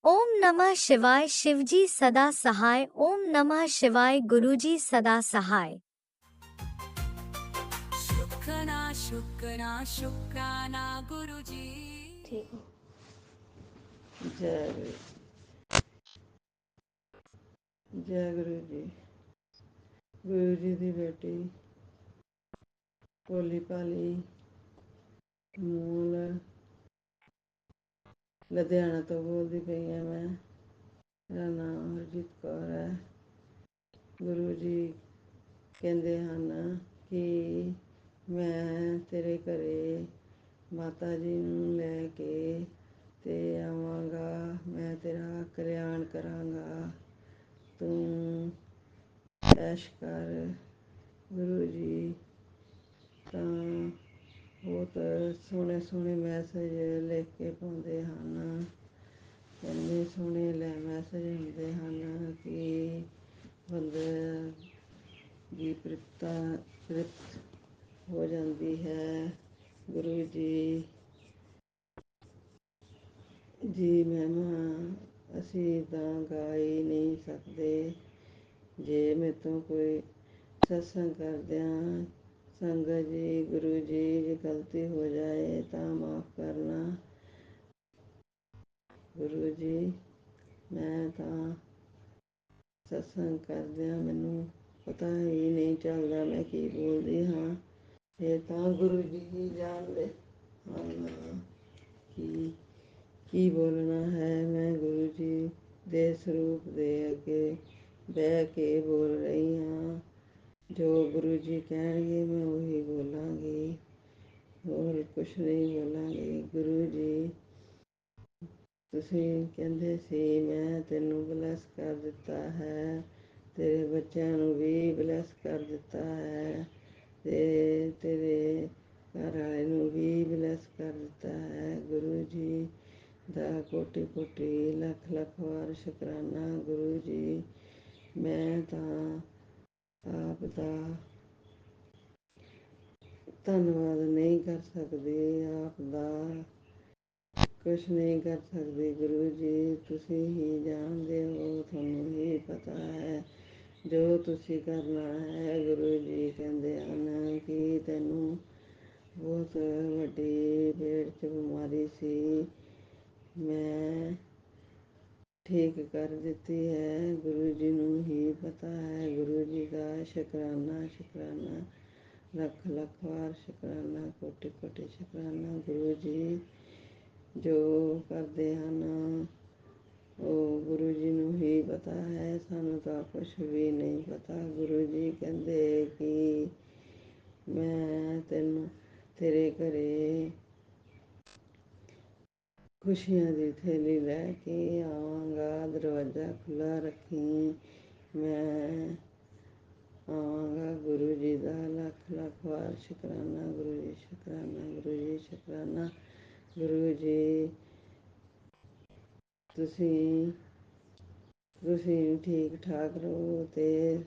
ओम नमः शिवाय। शिवजी सदा सहाय। ओम नमः शिवाय। गुरुजी सदा सहाय। शुक्राना शुक्राना शुक्राना गुरुजी। ठीक है। जय गुरु, जय गुरु जी। गुरु जी ਦੀ ਬੇਟੀ ਭੋਲੀ ਭਾਲੀ ਮੂਲ ਲੁਧਿਆਣਾ ਤੋਂ ਬੋਲਦੀ ਪਈ ਹਾਂ ਮੈਂ। ਮੇਰਾ ਨਾਮ ਹਰਜੀਤ ਕੌਰ ਹੈ। ਗੁਰੂ ਜੀ ਕਹਿੰਦੇ ਹਨ ਕਿ ਮੈਂ ਤੇਰੇ ਘਰੇ ਮਾਤਾ ਜੀ ਨੂੰ ਲੈ ਕੇ ਤੇ ਆਵਾਂਗਾ, ਮੈਂ ਤੇਰਾ ਕਲਿਆਣ ਕਰਾਂਗਾ, ਤੂੰ ਐਸ਼ ਕਰ। ਗੁਰੂ ਜੀ ਤਾਂ ਬਹੁਤ ਸੋਹਣੇ ਸੋਹਣੇ ਮੈਸੇਜ ਲਿਖ ਕੇ ਪਾਉਂਦੇ ਹਨ। ਇੰਨੇ ਸੋਹਣੇ ਮੈਸੇਜ ਹੁੰਦੇ ਹਨ ਕਿ ਬੰਦੇ ਦੀ ਤ੍ਰਿਪਤ ਹੋ ਜਾਂਦੀ ਹੈ। ਗੁਰੂ ਜੀ ਜੀ ਮਹਿਮਾ ਅਸੀਂ ਤਾਂ ਗਾ ਹੀ ਨਹੀਂ ਸਕਦੇ। ਜੇ ਮੇਰੇ ਤੋਂ ਕੋਈ ਸਤਸੰਗ ਕਰਦਿਆਂ ਸੰਗਤ ਜੀ, ਗੁਰੂ ਜੀ, ਜੇ ਗਲਤੀ ਹੋ ਜਾਏ ਤਾਂ ਮਾफ़ ਕਰਨਾ। ਗੁਰੂ ਜੀ ਮੈਂ ਤਾਂ ਸਤਸੰਗ ਕਰਦਿਆਂ ਮੈਨੂੰ ਪਤਾ ਹੀ ਨਹੀਂ ਚੱਲਦਾ ਮੈਂ ਕੀ ਬੋਲਦੀ ਹਾਂ। ਇਹ ਤਾਂ ਗੁਰੂ ਜੀ ਹੀ ਜਾਣਦੇ ਹਨ ਕਿ ਕੀ ਬੋਲਣਾ ਹੈ। ਮੈਂ ਗੁਰੂ ਜੀ ਦੇ ਸਰੂਪ ਦੇ ਅੱਗੇ ਬਹਿ ਕੇ ਬੋਲ ਰਹੀ ਹਾਂ। ਜੋ ਗੁਰੂ ਜੀ ਕਹਿਣਗੇ ਮੈਂ ਉਹੀ ਬੋਲਾਂਗੀ, ਹੋਰ ਕੁਛ ਨਹੀਂ ਬੋਲਾਂਗੀ। ਗੁਰੂ ਜੀ ਤੁਸੀਂ ਕਹਿੰਦੇ ਸੀ ਮੈਂ ਤੈਨੂੰ ਬਲੈਸ ਕਰ ਦਿੱਤਾ ਹੈ, ਤੇਰੇ ਬੱਚਿਆਂ ਨੂੰ ਵੀ ਬਲੈਸ ਕਰ ਦਿੱਤਾ ਹੈ, ਤੇ ਤੇਰੇ ਘਰ ਵਾਲੇ ਨੂੰ ਵੀ ਬਲੈਸ ਕਰ ਦਿੱਤਾ ਹੈ। ਗੁਰੂ ਜੀ ਦਾ ਕੋਟि ਕੋਟि ਲੱਖ ਲੱਖ ਵਾਰ ਸ਼ੁਕਰਾਨਾ। ਗੁਰੂ ਜੀ ਮੈਂ ਤਾਂ ਆਪ ਦਾ ਧੰਨਵਾਦ ਨਹੀਂ ਕਰ ਸਕਦੀ, ਆਪ ਦਾ ਕੁਛ ਨਹੀਂ ਕਰ ਸਕਦੀ। ਗੁਰੂ ਜੀ ਤੁਸੀਂ ਹੀ ਜਾਣਦੇ ਹੋ, ਤੁਹਾਨੂੰ ਹੀ ਪਤਾ ਹੈ ਜੋ ਤੁਸੀਂ ਕਰਨਾ ਹੈ। ਗੁਰੂ ਜੀ ਕਹਿੰਦੇ ਹਨ ਕਿ ਤੈਨੂੰ ਬਹੁਤ ਵੱਡੀ ਪੇਟ 'ਚ ਬਿਮਾਰੀ ਸੀ, ਮੈਂ ਠੀਕ ਕਰ ਦਿੱਤੀ ਹੈ। ਗੁਰੂ ਜੀ ਨੂੰ ਹੀ ਪਤਾ ਹੈ। ਗੁਰੂ ਜੀ ਦਾ ਸ਼ੁਕਰਾਨਾ ਸ਼ੁਕਰਾਨਾ, ਲੱਖ ਲੱਖ ਵਾਰ ਸ਼ੁਕਰਾਨਾ, ਕੋਟि ਕੋਟि ਸ਼ੁਕਰਾਨਾ। ਗੁਰੂ ਜੀ ਜੋ ਕਰਦੇ ਹਨ ਉਹ ਗੁਰੂ ਜੀ ਨੂੰ ਹੀ ਪਤਾ ਹੈ, ਸਾਨੂੰ ਤਾਂ ਕੁਛ ਵੀ ਨਹੀਂ ਪਤਾ। ਗੁਰੂ ਜੀ ਕਹਿੰਦੇ ਕਿ ਮੈਂ ਤੇਰੇ ਘਰੇ ਖੁਸ਼ੀਆਂ ਦੀ ਥੈਲੀ ਲੈ ਕੇ ਆਵਾਂਗਾ, ਦਰਵਾਜ਼ਾ ਖੁੱਲ੍ਹਾ ਰੱਖੀਂ, ਮੈਂ ਆਵਾਂਗਾ। ਗੁਰੂ ਜੀ ਦਾ ਲੱਖ ਲੱਖ ਵਾਰ ਸ਼ੁਕਰਾਨਾ। ਗੁਰੂ ਜੀ ਸ਼ੁਕਰਾਨਾ, ਗੁਰੂ ਜੀ ਸ਼ੁਕਰਾਨਾ। ਗੁਰੂ ਜੀ ਤੁਸੀਂ ਠੀਕ ਠਾਕ ਰਹੋ ਅਤੇ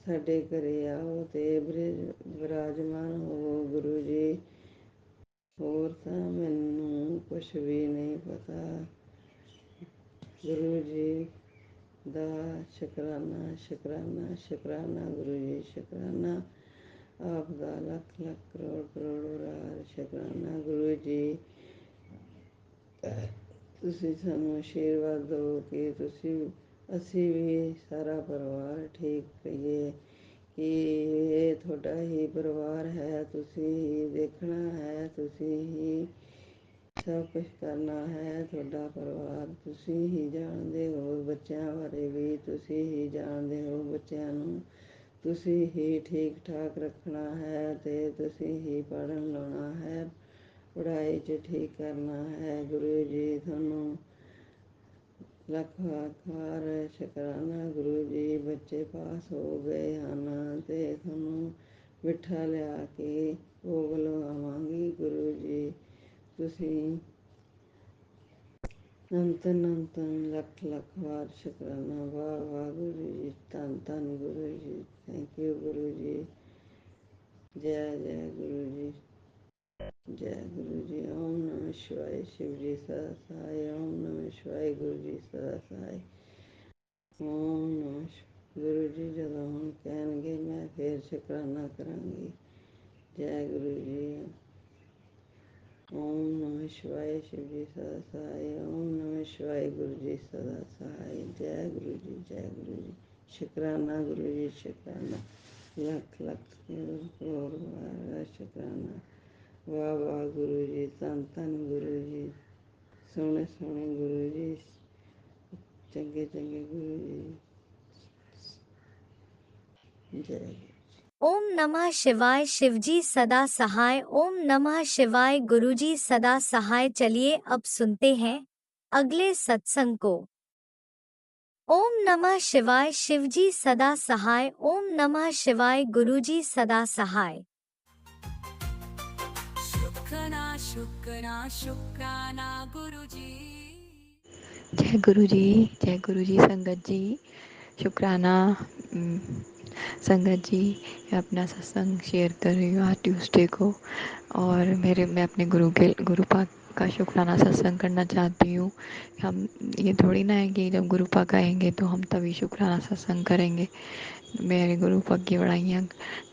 ਸਾਡੇ ਘਰੇ ਆਓ ਅਤੇ ਬਿਰਾਜਮਾਨ ਹੋਵੋ। ਗੁਰੂ ਜੀ ਹੋਰ ਤਾਂ ਮੈਨੂੰ ਕੁਛ ਵੀ ਨਹੀਂ ਪਤਾ। ਗੁਰੂ ਜੀ ਦਾ ਸ਼ੁਕਰਾਨਾ ਸ਼ੁਕਰਾਨਾ ਸ਼ੁਕਰਾਨਾ। ਗੁਰੂ ਜੀ ਸ਼ੁਕਰਾਨਾ, ਆਪ ਦਾ ਲੱਖ ਲੱਖ ਕਰੋੜ ਕਰੋੜ ਵਾਰ ਸ਼ੁਕਰਾਨਾ। ਗੁਰੂ ਜੀ ਤੁਸੀਂ ਸਾਨੂੰ ਆਸ਼ੀਰਵਾਦ ਦਿਓ ਕਿ ਅਸੀਂ ਵੀ ਸਾਰਾ ਪਰਿਵਾਰ ਠੀਕ ਰਹੀਏ, ਕਿ ਇਹ ਤੁਹਾਡਾ ਹੀ ਪਰਿਵਾਰ ਹੈ, ਤੁਸੀਂ ਹੀ ਦੇਖਣਾ ਹੈ, ਤੁਸੀਂ ਹੀ ਸਭ ਕੁਛ ਕਰਨਾ ਹੈ। ਤੁਹਾਡਾ ਪਰਿਵਾਰ ਤੁਸੀਂ ਹੀ ਜਾਣਦੇ ਹੋ, ਬੱਚਿਆਂ ਬਾਰੇ ਵੀ ਤੁਸੀਂ ਹੀ ਜਾਣਦੇ ਹੋ। ਬੱਚਿਆਂ ਨੂੰ ਤੁਸੀਂ ਹੀ ਠੀਕ ਠਾਕ ਰੱਖਣਾ ਹੈ ਅਤੇ ਤੁਸੀਂ ਹੀ ਪੜ੍ਹਨ ਲਾਉਣਾ ਹੈ, ਪੜ੍ਹਾਈ 'ਚ ਠੀਕ ਕਰਨਾ ਹੈ। ਗੁਰੂ ਜੀ ਤੁਹਾਨੂੰ ਲੱਖ ਲੱਖ ਵਾਰ ਸ਼ੁਕਰਾਨਾ। ਗੁਰੂ ਜੀ ਬੱਚੇ ਪਾਸ ਹੋ ਗਏ ਹਨ ਅਤੇ ਤੁਹਾਨੂੰ ਮਿੱਠਾ ਲਿਆ ਕੇ ਭੋਗ ਲਵਾਵਾਂਗੀ। ਗੁਰੂ ਜੀ ਤੁਸੀਂ ਨੰਤਨ ਨੰਤਨ ਲੱਖ ਲੱਖ ਵਾਰ ਸ਼ੁਕਰਾਨਾ। ਵਾਹ ਵਾਹ ਗੁਰੂ ਜੀ, ਧੰਨ ਧੰਨ ਗੁਰੂ ਜੀ, ਥੈਂਕ ਯੂ ਗੁਰੂ ਜੀ। ਜੈ ਜੈ ਗੁਰੂ ਜੀ, ਜੈ ਗੁਰੂ ਜੀ। ਓਮ ਨਮः ਸ਼ਿਵਾਏ। शिव जी सदा सहाय। ओम नमः शिवाय। गुरु जी सदा सहाय। ओम नमः गुरु जी ਜਦੋਂ ਹੁਣ ਕਹਿਣਗੇ ਮੈਂ ਫਿਰ ਸ਼ੁਕਰਾਨਾ ਕਰਾਂਗੀ। ਜੈ ਗੁਰੂ ਜੀ। ओम नमः शिवाय। शिव जी सदा सहाय। ओम नमः शिवाय। गुरु जी सदा सहाय। जय गुरु जी, जय गुरु जी। शुकराना गुरु जी, शुकराना। ਲੱਖ ਲੱਖ ਹੋਰ ਵਾਰ ਸ਼ੁਕਰਾਨਾ। ਵਾਹ ਵਾਹ ਗੁਰੂ ਜੀ, ਧੰਨ ਧੰਨ ਗੁਰੂ ਜੀ, ਸੋਹਣੇ ਸੋਹਣੇ ਗੁਰੂ ਜੀ, ਚੰਗੇ ਚੰਗੇ ਗੁਰੂ ਜੀ। ਜੈ ओम नमः शिवाय। शिवजी सदा सहाय। ओम नमः शिवाय। गुरुजी सदा सहाय। चलिए अब सुनते हैं अगले सत्संग को। ओम नमः शिवाय। शिवजी सदा सहाय। ओम नमः शिवाय। गुरुजी सदा सहाय। शुक्राना शुक्राना शुक्राना गुरुजी। जय गुरु जी, जय गुरु जी। संगत जी शुक्राना। संगत जी मैं अपना सत्संग शेयर कर रही हूँ आज ट्यूसडे को, और मैं अपने गुरु पाक का शुक्राना सत्संग करना चाहती हूँ। हम ये थोड़ी ना है कि जब गुरु पाक आएंगे तो हम तभी शुक्राना सत्संग करेंगे। मेरे गुरु पाक की बड़ाइयाँ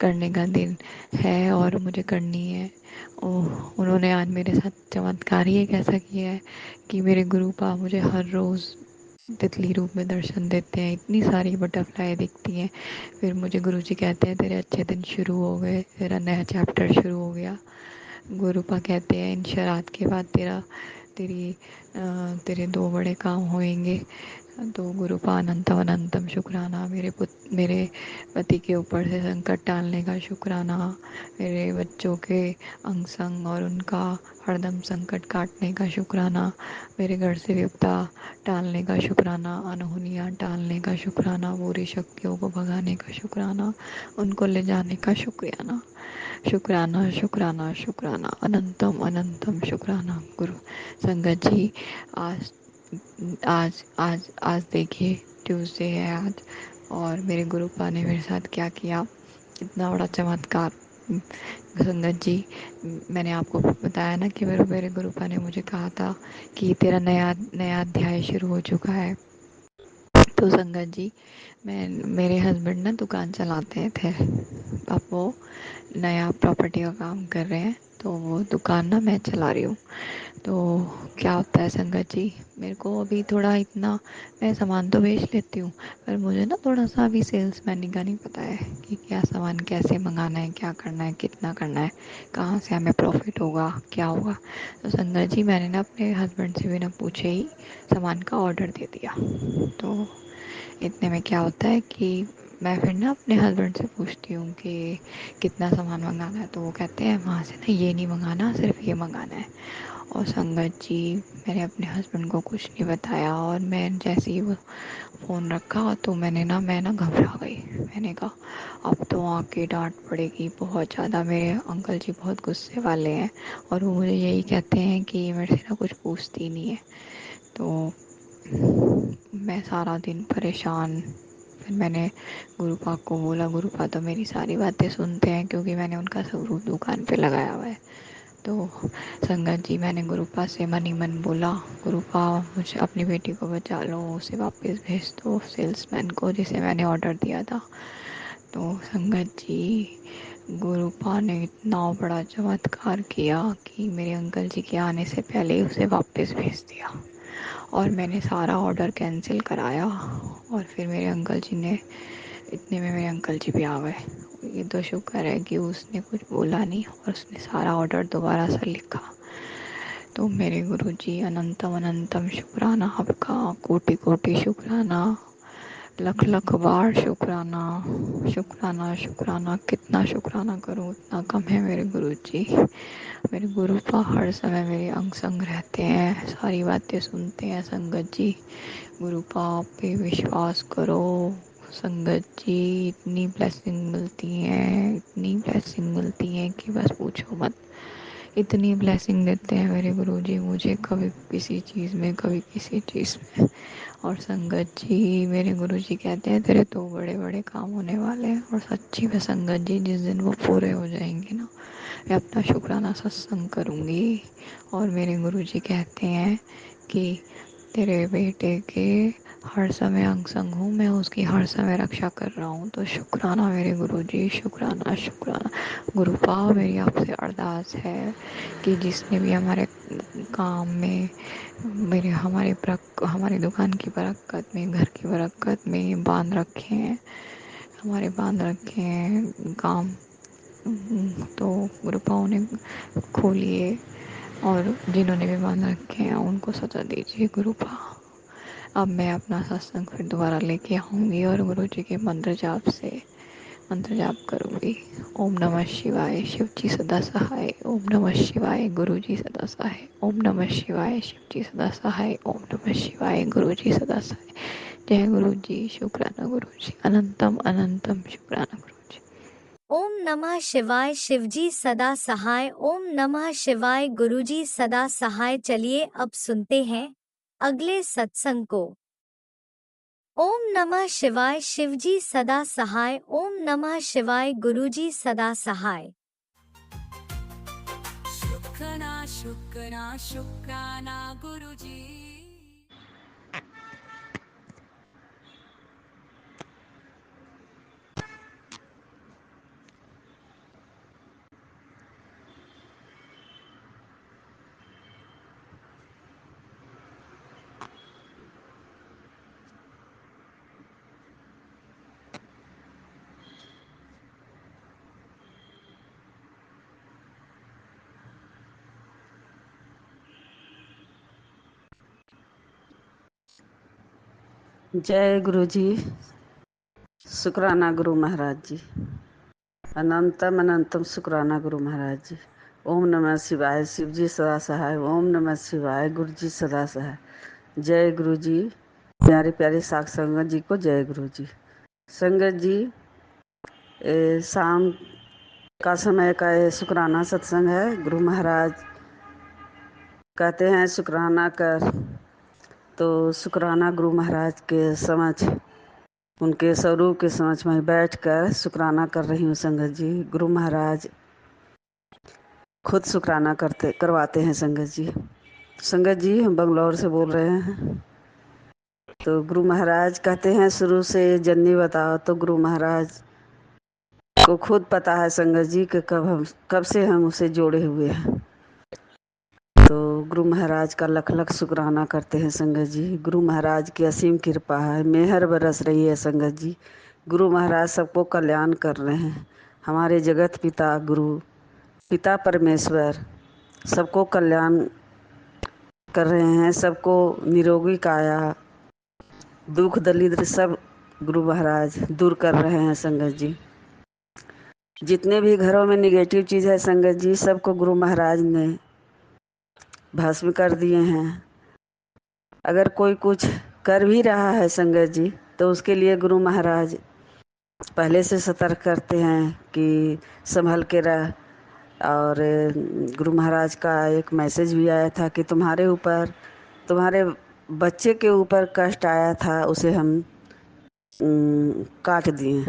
करने का दिन है और मुझे करनी है। उन्होंने आज मेरे साथ चमत्कार ही एक ऐसा किया है कि मेरे गुरु पाक मुझे हर रोज़ तितली रूप में दर्शन देते हैं। इतनी सारी बटरफ्लाई दिखती हैं। फिर मुझे गुरुजी कहते हैं तेरे अच्छे दिन शुरू हो गए, तेरा नया चैप्टर शुरू हो गया। गुरुपा कहते हैं इन शरात के बाद तेरे दो बड़े काम होंगे। तो गुरुपा अनंतम अनंतम शुक्राना। मेरे पति के ऊपर से संकट टालने का शुक्राना। मेरे बच्चों के अंग संग और उनका हरदम संकट काटने का शुक्राना। मेरे घर से विपदा टालने का शुक्राना। अनहोनियाँ टालने का शुक्राना। बुरी शक्तियों को भगाने का शुक्राना। उनको ले जाने का शुक्राना। शुक्राना शुक्राना शुक्राना। अनंतम अनंतम शुक्राना। गुरु संगत जी आज आज आज आज देखिए ट्यूसडे है आज, और मेरे गुरुपा ने मेरे साथ क्या किया, इतना बड़ा चमत्कार। संगत जी मैंने आपको बताया ना कि मेरे गुरुपा ने मुझे कहा था कि तेरा नया नया अध्याय शुरू हो चुका है। तो संगत जी मेरे हस्बैंड ना दुकान चलाते थे, अब वो नया प्रॉपर्टी का काम कर रहे हैं, तो वो दुकान ना मैं चला रही हूँ। तो क्या होता है संगत जी, मेरे को अभी थोड़ा इतना, मैं सामान तो बेच लेती हूँ पर मुझे ना थोड़ा सा अभी सेल्समैन का नहीं पता है कि क्या सामान कैसे मंगाना है, क्या करना है, कितना करना है, कहाँ से हमें प्रॉफिट होगा, क्या होगा। तो संगत जी मैंने ना अपने हस्बैंड से बिना पूछे ही सामान का ऑर्डर दे दिया। तो इतने में क्या होता है कि मैं फिर ना अपने हस्बैंड से पूछती हूँ कि कितना सामान मंगाना है, तो वो कहते हैं वहाँ से ना ये नहीं मंगाना, सिर्फ ये मंगाना है। और संगत जी मैंने अपने हस्बैंड को कुछ नहीं बताया, और मैं जैसे ही वो फ़ोन रखा तो मैं ना घबरा गई। मैंने कहा अब तो आके डांट पड़ेगी बहुत ज़्यादा, मेरे अंकल जी बहुत गुस्से वाले हैं और वो मुझे यही कहते हैं कि मेरे से ना कुछ पूछती नहीं है। तो मैं सारा दिन परेशान। फिर मैंने गुरुपा को बोला, गुरुपा तो मेरी सारी बातें सुनते हैं क्योंकि मैंने उनका स्वरूप दुकान पे लगाया हुआ है। तो संगत जी मैंने गुरुपा से मन ही मन बोला, गुरुपा मुझे अपनी बेटी को बचा लो, उसे वापस भेज दो सेल्समैन को जिसे मैंने ऑर्डर दिया था। तो संगत जी गुरुपा ने इतना बड़ा चमत्कार किया कि मेरे अंकल जी के आने से पहले ही उसे वापस भेज दिया, और मैंने सारा ऑर्डर कैंसिल कराया। और फिर मेरे अंकल जी ने, इतने में मेरे अंकल जी भी आ गए। ये तो शुक्र है कि उसने कुछ बोला नहीं और उसने सारा ऑर्डर दोबारा से लिखा। तो मेरे गुरुजी अनंतम अनंतम शुक्राना आपका, कोटि कोटि शुक्राना। लख लख बार शुक्राना शुक्राना शुक्राना। कितना शुक्राना करूँ उतना कम है मेरे गुरुजी। मेरे गुरुपा हर समय मेरे अंग संग रहते हैं, सारी बातें सुनते हैं। संगत जी, गुरुपा आप पे विश्वास करो। संगत जी, इतनी ब्लेसिंग मिलती हैं, इतनी ब्लेसिंग मिलती हैं कि बस पूछो मत। इतनी ब्लेसिंग देते हैं मेरे गुरुजी मुझे, कभी किसी चीज़ में, कभी किसी चीज़ में। और संगत जी, मेरे गुरुजी कहते हैं तेरे तो बड़े बड़े काम होने वाले हैं। और सच्ची में संगत जी, जिस दिन वो पूरे हो जाएंगे ना, मैं अपना शुक्राना सत्संग करूँगी। और मेरे गुरुजी कहते हैं कि तेरे बेटे के हर समय अंग संग हूँ मैं, उसकी हर समय रक्षा कर रहा हूँ। तो शुक्राना मेरे गुरुजी, शुक्राना शुक्राना। गुरुपा, मेरी आपसे अरदास है कि जिसने भी हमारे काम में, हमारी दुकान की बरकत में, घर की बरकत में बांध रखे हैं, हमारे बांध रखे हैं काम, तो गुरुपा उन्हें खोलिए। और जिन्होंने भी बांध रखे हैं उनको सजा दीजिए गुरुपा। अब मैं अपना सत्संग फिर दोबारा लेके आऊँगी और गुरु जी के मंत्र जाप करूँगी। ओम नमः शिवाय, शिव जी सदा सहाय। ओम नमः शिवाय, गुरु जी सदा सहाय। ओम नमः शिवाय, शिव जी सदा सहाय। ओम नमः शिवाय, गुरु जी सदा सहाय। जय गुरु जी, शुक्राना गुरु जी, अनंतम अनंतम शुक्राना गुरु जी। ओम नमः शिवाय, शिवजी सदा सहाय। ओम नमः शिवाय, गुरुजी सदा सहाय। चलिए अब सुनते हैं अगले सत्संग को। ओम नमः शिवाय, शिवजी सदा सहाय। ओम नमः शिवाय, गुरुजी सदा सहाय। शुक्राना शुक्राना शुक्राना गुरुजी। जय गुरु जी, शुक्राना गुरु महाराज जी, अनंतम अनंतम शुक्राना गुरु महाराज जी। ओम नमः शिवाय, शिव जी सदा सहाय। ओम नमः शिवाय, गुरु जी सदा सहाय। जय गुरु जी, प्यारे प्यारे साख संगत जी को जय गुरु जी। संगत जी, शाम का समय का ये शुक्राना सत्संग है। गुरु महाराज कहते हैं शुक्राना कर, तो शुक्राना गुरु महाराज के समक्ष, उनके स्वरूप के समक्ष में बैठकर शुक्राना कर रही हूँ। संगत जी, गुरु महाराज खुद शुक्राना करवाते हैं। संगत जी हम बंगलौर से बोल रहे हैं। तो गुरु महाराज कहते हैं शुरू से जन्नी बताओ, तो गुरु महाराज को खुद पता है संगत जी कि कब से हम उसे जोड़े हुए हैं। तो गुरु महाराज का लख लख शुक्राना करते हैं संगत जी। गुरु महाराज की असीम कृपा है, मेहर बरस रही है संगत जी। गुरु महाराज सबको कल्याण कर रहे हैं। हमारे जगत पिता गुरु पिता परमेश्वर सबको कल्याण कर रहे हैं, सबको निरोगी काया, दुख दरिद्र सब गुरु महाराज दूर कर रहे हैं संगत जी। जितने भी घरों में निगेटिव चीज़ है संगत जी, सबको गुरु महाराज ने भस्म कर दिए हैं। अगर कोई कुछ कर भी रहा है संगत जी, तो उसके लिए गुरु महाराज पहले से सतर्क करते हैं कि संभल के रह। और गुरु महाराज का एक मैसेज भी आया था कि तुम्हारे ऊपर, तुम्हारे बच्चे के ऊपर कष्ट आया था, उसे हम काट दिए।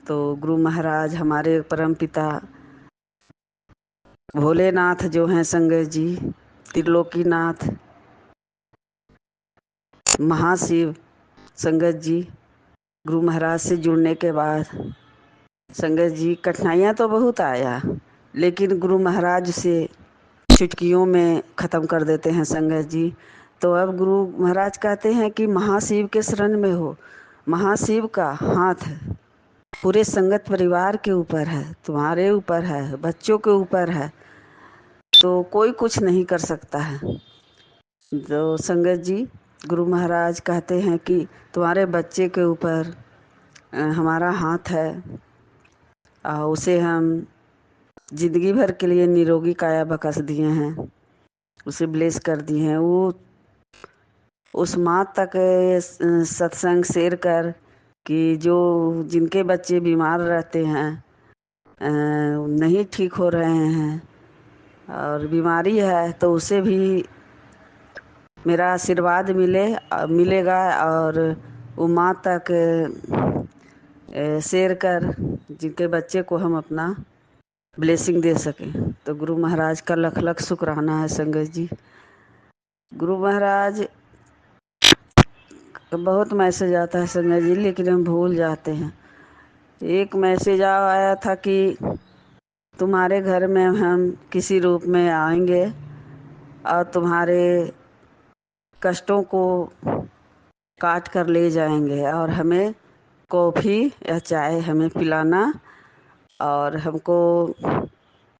तो गुरु महाराज हमारे परम पिता भोलेनाथ जो हैं संगत जी, त्रिलोकीनाथ महाशिव संगत जी, गुरु महाराज से जुड़ने के बाद संगत जी कठिनाइयाँ तो बहुत आया, लेकिन गुरु महाराज से चुटकियों में ख़त्म कर देते हैं संगत जी। तो अब गुरु महाराज कहते हैं कि महाशिव के शरण में हो। महाशिव का हाथ पूरे संगत परिवार के ऊपर है, तुम्हारे ऊपर है, बच्चों के ऊपर है, तो कोई कुछ नहीं कर सकता है। तो संगत जी गुरु महाराज कहते हैं कि तुम्हारे बच्चे के ऊपर हमारा हाथ है और उसे हम जिंदगी भर के लिए निरोगी काया बख्श दिए हैं, उसे ब्लेस कर दिए हैं। वो उस माँ तक सत्संग शेयर कर कि जो जिनके बच्चे बीमार रहते हैं, नहीं ठीक हो रहे हैं और बीमारी है, तो उसे भी मेरा आशीर्वाद मिलेगा और वो माँ तक शेयर कर जिनके बच्चे को हम अपना ब्लेसिंग दे सकें। तो गुरु महाराज का लख लख शुक्राना है संगत जी। गुरु महाराज का बहुत मैसेज आता है संगत जी, लेकिन हम भूल जाते हैं। एक मैसेज आया था कि तुम्हारे घर में हम किसी रूप में आएंगे और तुम्हारे कष्टों को काट कर ले जाएंगे और हमें कॉफ़ी या चाय हमें पिलाना और हमको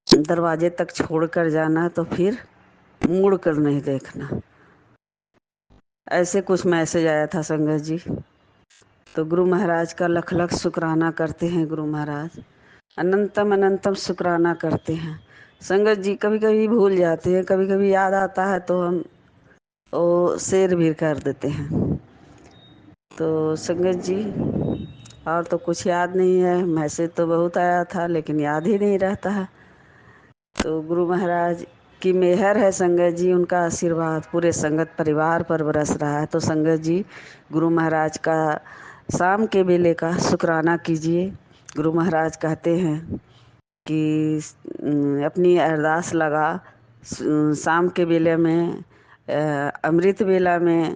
दरवाजे तक छोड़ कर जाना, तो फिर मुड़ कर नहीं देखना। ऐसे कुछ मैसेज आया था संगत जी। तो गुरु महाराज का लख लख शुक्राना करते हैं। गुरु महाराज अनंतम अनंतम शुक्राना करते हैं संगत जी। कभी कभी भूल जाते हैं, कभी कभी याद आता है तो हम वो शेयर भी कर देते हैं। तो संगत जी और तो कुछ याद नहीं है। मैसेज तो बहुत आया था लेकिन याद ही नहीं रहता है। तो गुरु महाराज की मेहर है संगत जी, उनका आशीर्वाद पूरे संगत परिवार पर बरस रहा है। तो संगत जी गुरु महाराज का शाम के बेले का शुक्राना कीजिए। गुरु महाराज कहते हैं कि अपनी अरदास लगा शाम के बेले में, अमृत बेला में,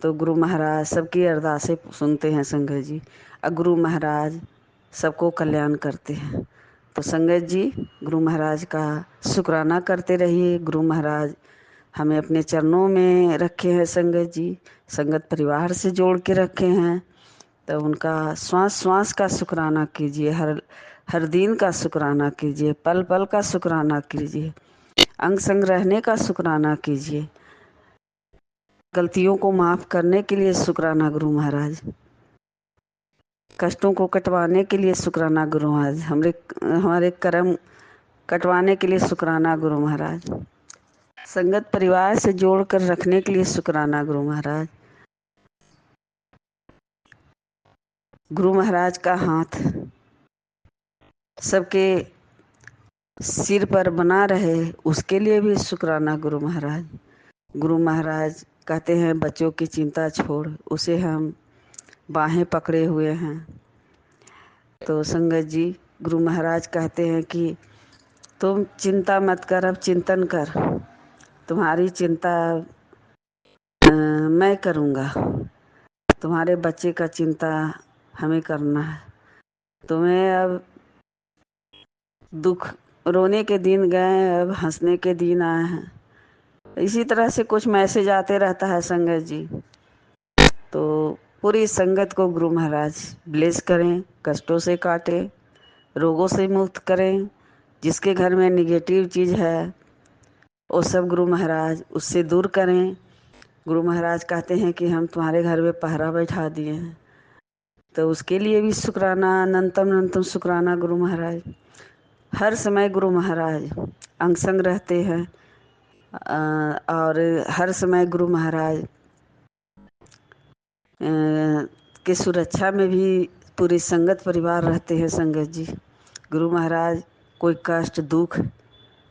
तो गुरु महाराज सबकी अरदासें सुनते हैं संगत जी। और गुरु महाराज सबको कल्याण करते हैं। तो संगत जी गुरु महाराज का शुक्राना करते रहिए। गुरु महाराज हमें अपने चरणों में रखे हैं संगत जी, संगत परिवार से जोड़ के रखे हैं। तो उनका श्वास श्वास का शुक्राना कीजिए, हर दिन का शुक्राना कीजिए, पल पल का शुक्राना कीजिए, अंग संग रहने का शुक्राना कीजिए, गलतियों को माफ करने के लिए शुक्राना गुरु महाराज, कष्टों को कटवाने के लिए शुक्राना गुरु महाराज, हमारे कर्म कटवाने के लिए शुक्राना गुरु महाराज, संगत परिवार से जोड़ कर रखने के लिए शुक्राना गुरु महाराज। गुरु महाराज का हाथ सबके सिर पर बना रहे, उसके लिए भी शुक्राना गुरु महाराज। गुरु महाराज कहते हैं बच्चों की चिंता छोड़, उसे हम बाहें पकड़े हुए हैं। तो संगत जी गुरु महाराज कहते हैं कि तुम चिंता मत कर, अब चिंतन कर, तुम्हारी चिंता मैं करूँगा, तुम्हारे बच्चे का चिंता हमें करना है। तुम्हें अब दुख रोने के दिन गए, अब हंसने के दिन आए हैं। इसी तरह से कुछ मैसेज आते रहता है संगत जी। तो पूरी संगत को गुरु महाराज ब्लेस करें, कष्टों से काटें, रोगों से मुक्त करें। जिसके घर में निगेटिव चीज़ है वो सब गुरु महाराज उससे दूर करें। गुरु महाराज कहते हैं कि हम तुम्हारे घर में पहरा बैठा दिए हैं, तो उसके लिए भी शुक्राना, अनंतम अनंतम शुक्राना गुरु महाराज। हर समय गुरु महाराज अंग संग रहते हैं और हर समय गुरु महाराज की सुरक्षा में भी पूरी संगत परिवार रहते हैं संगत जी। गुरु महाराज कोई कष्ट दुख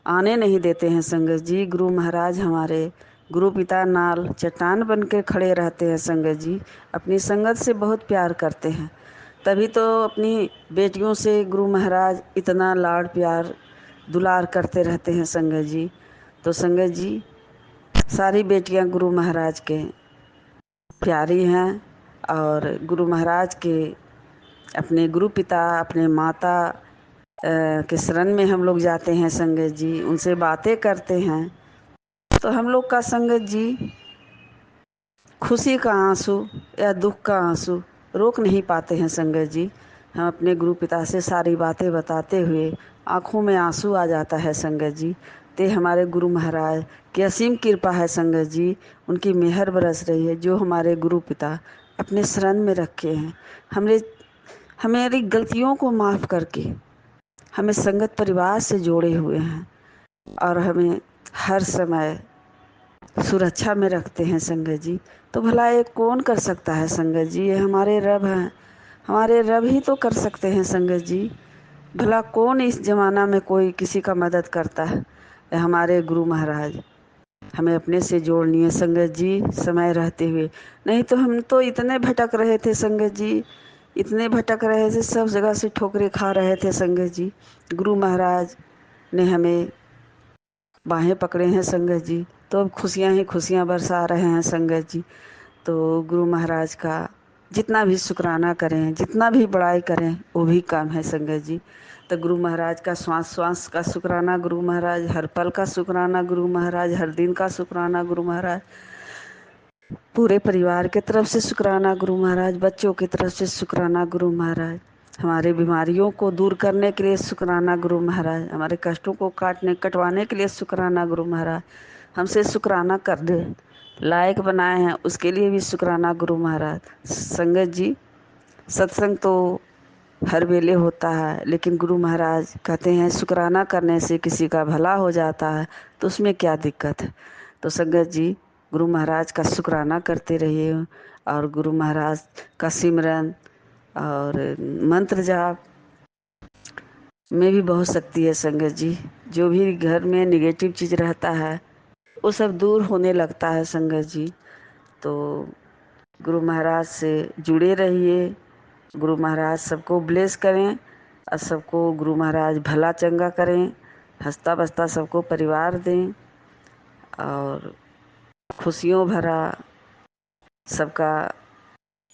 आने नहीं देते हैं संगत जी। गुरु महाराज हमारे गुरु पिता नाल चट्टान बन के खड़े रहते हैं संगत जी। अपनी संगत से बहुत प्यार करते हैं, तभी तो अपनी बेटियों से गुरु महाराज इतना लाड़ प्यार दुलार करते रहते हैं संगत जी। तो संगत जी सारी बेटियां गुरु महाराज के प्यारी हैं और गुरु महाराज के अपने गुरु पिता अपने माता के शरण में हम लोग जाते हैं संगत जी, उनसे बातें करते हैं। तो हम लोग का संगत जी खुशी का आंसू या दुख का आंसू रोक नहीं पाते हैं संगत जी। हम अपने गुरु पिता से सारी बातें बताते हुए आँखों में आंसू आ जाता है संगत जी। ते हमारे गुरु महाराज की असीम कृपा है संगत जी, उनकी मेहर बरस रही है, जो हमारे गुरु पिता अपने शरण में रखे हैं। हमारी गलतियों को माफ़ करके हमें संगत परिवार से जोड़े हुए हैं और हमें हर समय सुरक्षा में रखते हैं संगत जी। तो भला ये कौन कर सकता है संगत जी? ये हमारे रब हैं, हमारे रब ही तो कर सकते हैं संगत जी। भला कौन इस जमाना में कोई किसी का मदद करता है? ये हमारे गुरु महाराज हमें अपने से जोड़नी है संगत जी, समय रहते हुए। नहीं तो हम तो इतने भटक रहे थे संगत जी, इतने भटक रहे थे, सब जगह से ठोकरे खा रहे थे संगत जी। गुरु महाराज ने हमें बाहें पकड़े हैं संगत जी, तो अब खुशियाँ ही खुशियाँ बरसा रहे हैं संगत जी। तो गुरु महाराज का जितना भी शुक्राना करें, जितना भी बड़ाई करें, वो भी कम है संगत जी। तो गुरु महाराज का श्वास श्वास का शुक्राना गुरु महाराज, हर पल का शुक्राना गुरु महाराज, हर दिन का शुक्राना गुरु महाराज, पूरे परिवार की तरफ से शुक्राना गुरु महाराज, बच्चों की तरफ से शुक्राना गुरु महाराज, हमारे बीमारियों को दूर करने के लिए शुक्राना गुरु महाराज, हमारे कष्टों को कटवाने के लिए शुक्राना गुरु महाराज, हमसे शुक्राना कर दे लायक बनाए हैं उसके लिए भी शुक्राना गुरु महाराज। संगत जी, सत्संग तो हर वेले होता है, लेकिन गुरु महाराज कहते हैं शुक्राना करने से किसी का भला हो जाता है, तो उसमें क्या दिक्कत है? तो संगत जी, गुरु महाराज का शुक्राना करते रहिए और गुरु महाराज का सिमरन और मंत्र जाप में भी बहुत शक्ति है संगत जी। जो भी घर में निगेटिव चीज़ रहता है वो सब दूर होने लगता है संगत जी। तो गुरु महाराज से जुड़े रहिए, गुरु महाराज सबको ब्लेस करें और सबको गुरु महाराज भला चंगा करें, हंसता बसता सबको परिवार दें और खुशियों भरा सबका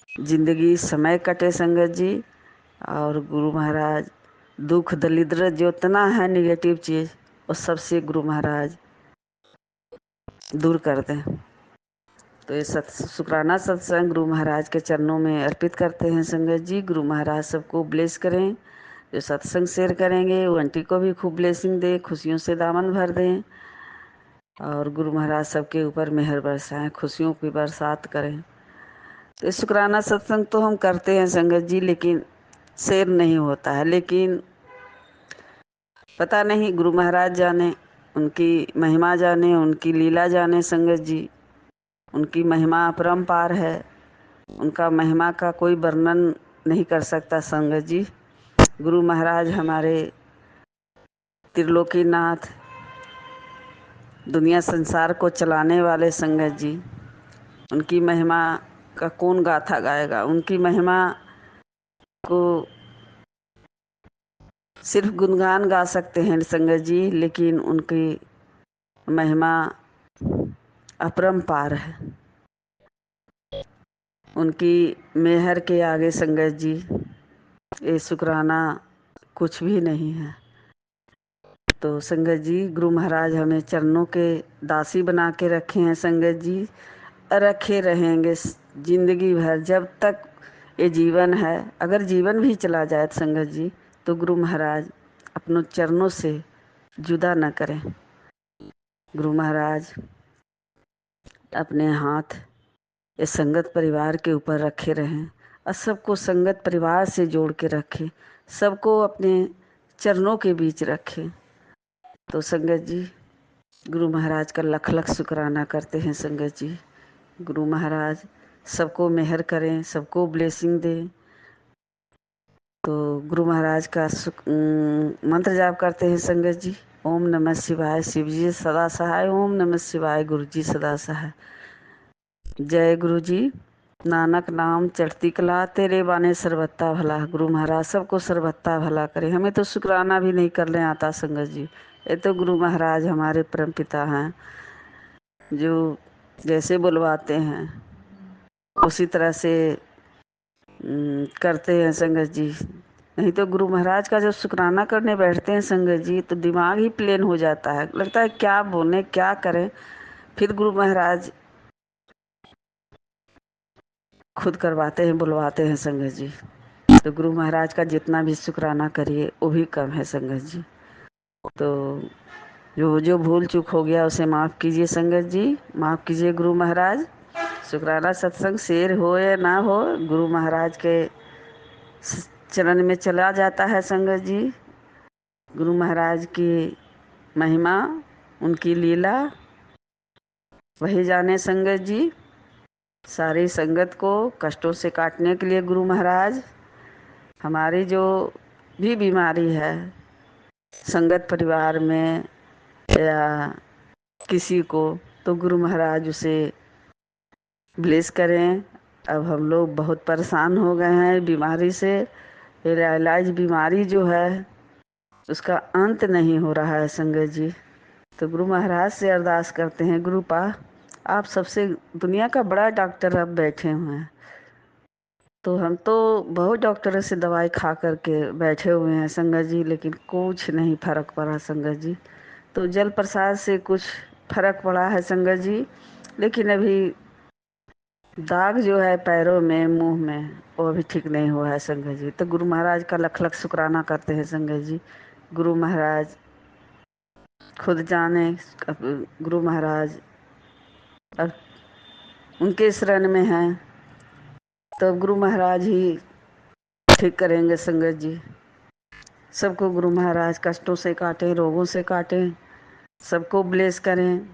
जिंदगी समय कटे संगत जी। और गुरु महाराज दुख दरिद्र जितना है निगेटिव चीज़ वो सबसे गुरु महाराज दूर कर दें। तो ये शुक्राना सत्संग गुरु महाराज के चरणों में अर्पित करते हैं संगत जी। गुरु महाराज सबको ब्लेस करें, जो सत्संग शेयर करेंगे वो आंटी को भी खूब ब्लेसिंग दे, खुशियों से दामन भर दें और गुरु महाराज सबके ऊपर मेहर बरसाएं, खुशियों की बरसात करें। तो शुक्राना सत्संग तो हम करते हैं संगत जी, लेकिन शेयर नहीं होता है। लेकिन पता नहीं, गुरु महाराज जाने, उनकी महिमा जाने, उनकी लीला जाने संगत जी। उनकी महिमा अपरंपार है, उनका महिमा का कोई वर्णन नहीं कर सकता संगत जी। गुरु महाराज हमारे त्रिलोकीनाथ, दुनिया संसार को चलाने वाले संगत जी। उनकी महिमा का कौन गाथा गाएगा? उनकी महिमा को सिर्फ गुणगान गा सकते हैं संगत जी, लेकिन उनकी महिमा अपरंपार है। उनकी मेहर के आगे संगत जी ये शुक्राना कुछ भी नहीं है। तो संगत जी, गुरु महाराज हमें चरणों के दासी बना के रखे हैं संगत जी, रखे रहेंगे जिंदगी भर जब तक ये जीवन है। अगर जीवन भी चला जाए संगत जी, तो गुरु महाराज अपनों चरणों से जुदा न करें। गुरु महाराज अपने हाथ ये संगत परिवार के ऊपर रखे रहें और सबको संगत परिवार से जोड़ के रखें, सबको अपने चरणों के बीच रखें। तो संगत जी, गुरु महाराज का लख लख शुक्राना करते हैं संगत जी। गुरु महाराज सबको मेहर करें, सबको ब्लेसिंग दें। तो गुरु महाराज का मंत्र जाप करते हैं संगत जी। ओम नमः शिवाय, शिव जी सदा सहाय। ओम नमः शिवाय, गुरु जी सदा सहाय। जय गुरु जी। नानक नाम चढ़ती कला, तेरे बाने सर्वत्ता भला। गुरु महाराज सबको सर्वत्ता भला करे। हमें तो शुक्राना भी नहीं करने आता संगत जी। ये तो गुरु महाराज हमारे परम पिता हैं, जो जैसे बुलवाते हैं उसी तरह से करते हैं संगत जी। नहीं तो गुरु महाराज का जब शुक्राना करने बैठते हैं संगत जी, तो दिमाग ही प्लेन हो जाता है, लगता है क्या बोलें क्या करें। फिर गुरु महाराज खुद करवाते हैं, बुलवाते हैं संगत जी। तो गुरु महाराज का जितना भी शुक्राना करिए वो भी कम है संगत जी। तो जो जो भूल चूक हो गया उसे माफ़ कीजिए संगत जी, माफ़ कीजिए गुरु महाराज। शुक्राना सत्संग शेर हो या ना हो, गुरु महाराज के चरण में चला जाता है संगत जी। गुरु महाराज की महिमा, उनकी लीला वही जाने संगत जी। सारी संगत को कष्टों से काटने के लिए गुरु महाराज हमारी जो भी बीमारी है संगत परिवार में या किसी को, तो गुरु महाराज उसे ब्लेस करें। अब हम लोग बहुत परेशान हो गए हैं बीमारी से। पैरालाइज बीमारी जो है उसका अंत नहीं हो रहा है संगत जी। तो गुरु महाराज से अरदास करते हैं, गुरु पा आप सबसे दुनिया का बड़ा डॉक्टर अब बैठे हुए हैं। तो हम तो बहुत डॉक्टरों से दवाई खा करके बैठे हुए हैं संगत जी, लेकिन कुछ नहीं फर्क पड़ा संगत जी। तो जल प्रसाद से कुछ फर्क पड़ा है संगत जी, लेकिन अभी दाग जो है पैरों में, मुंह में, वो अभी ठीक नहीं हुआ है संगत जी। तो गुरु महाराज का लख लख शुक्राना करते हैं संगत जी। गुरु महाराज खुद जाने, गुरु महाराज अब उनके शरण में हैं, तो गुरु महाराज ही ठीक करेंगे संगत जी। सबको गुरु महाराज कष्टों से काटें, रोगों से काटें, सबको ब्लेस करें,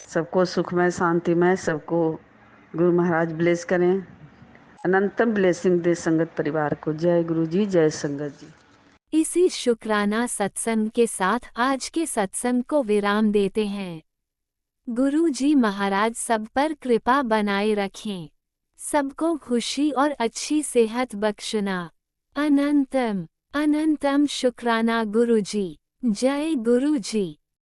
सबको सुखमय शांतिमय, सबको गुरु महाराज ब्लेस करें। अनंतम ब्लेसिंग दे संगत परिवार को। जय गुरु जी, जय संगत जी। इसी शुक्राना सत्संग के साथ आज के सत्संग को विराम देते हैं। गुरु जी महाराज सब पर कृपा बनाए रखें, सबको खुशी और अच्छी सेहत बख्शना। अनंतम अनंतम शुक्राना गुरु जी। जय गुरु जी।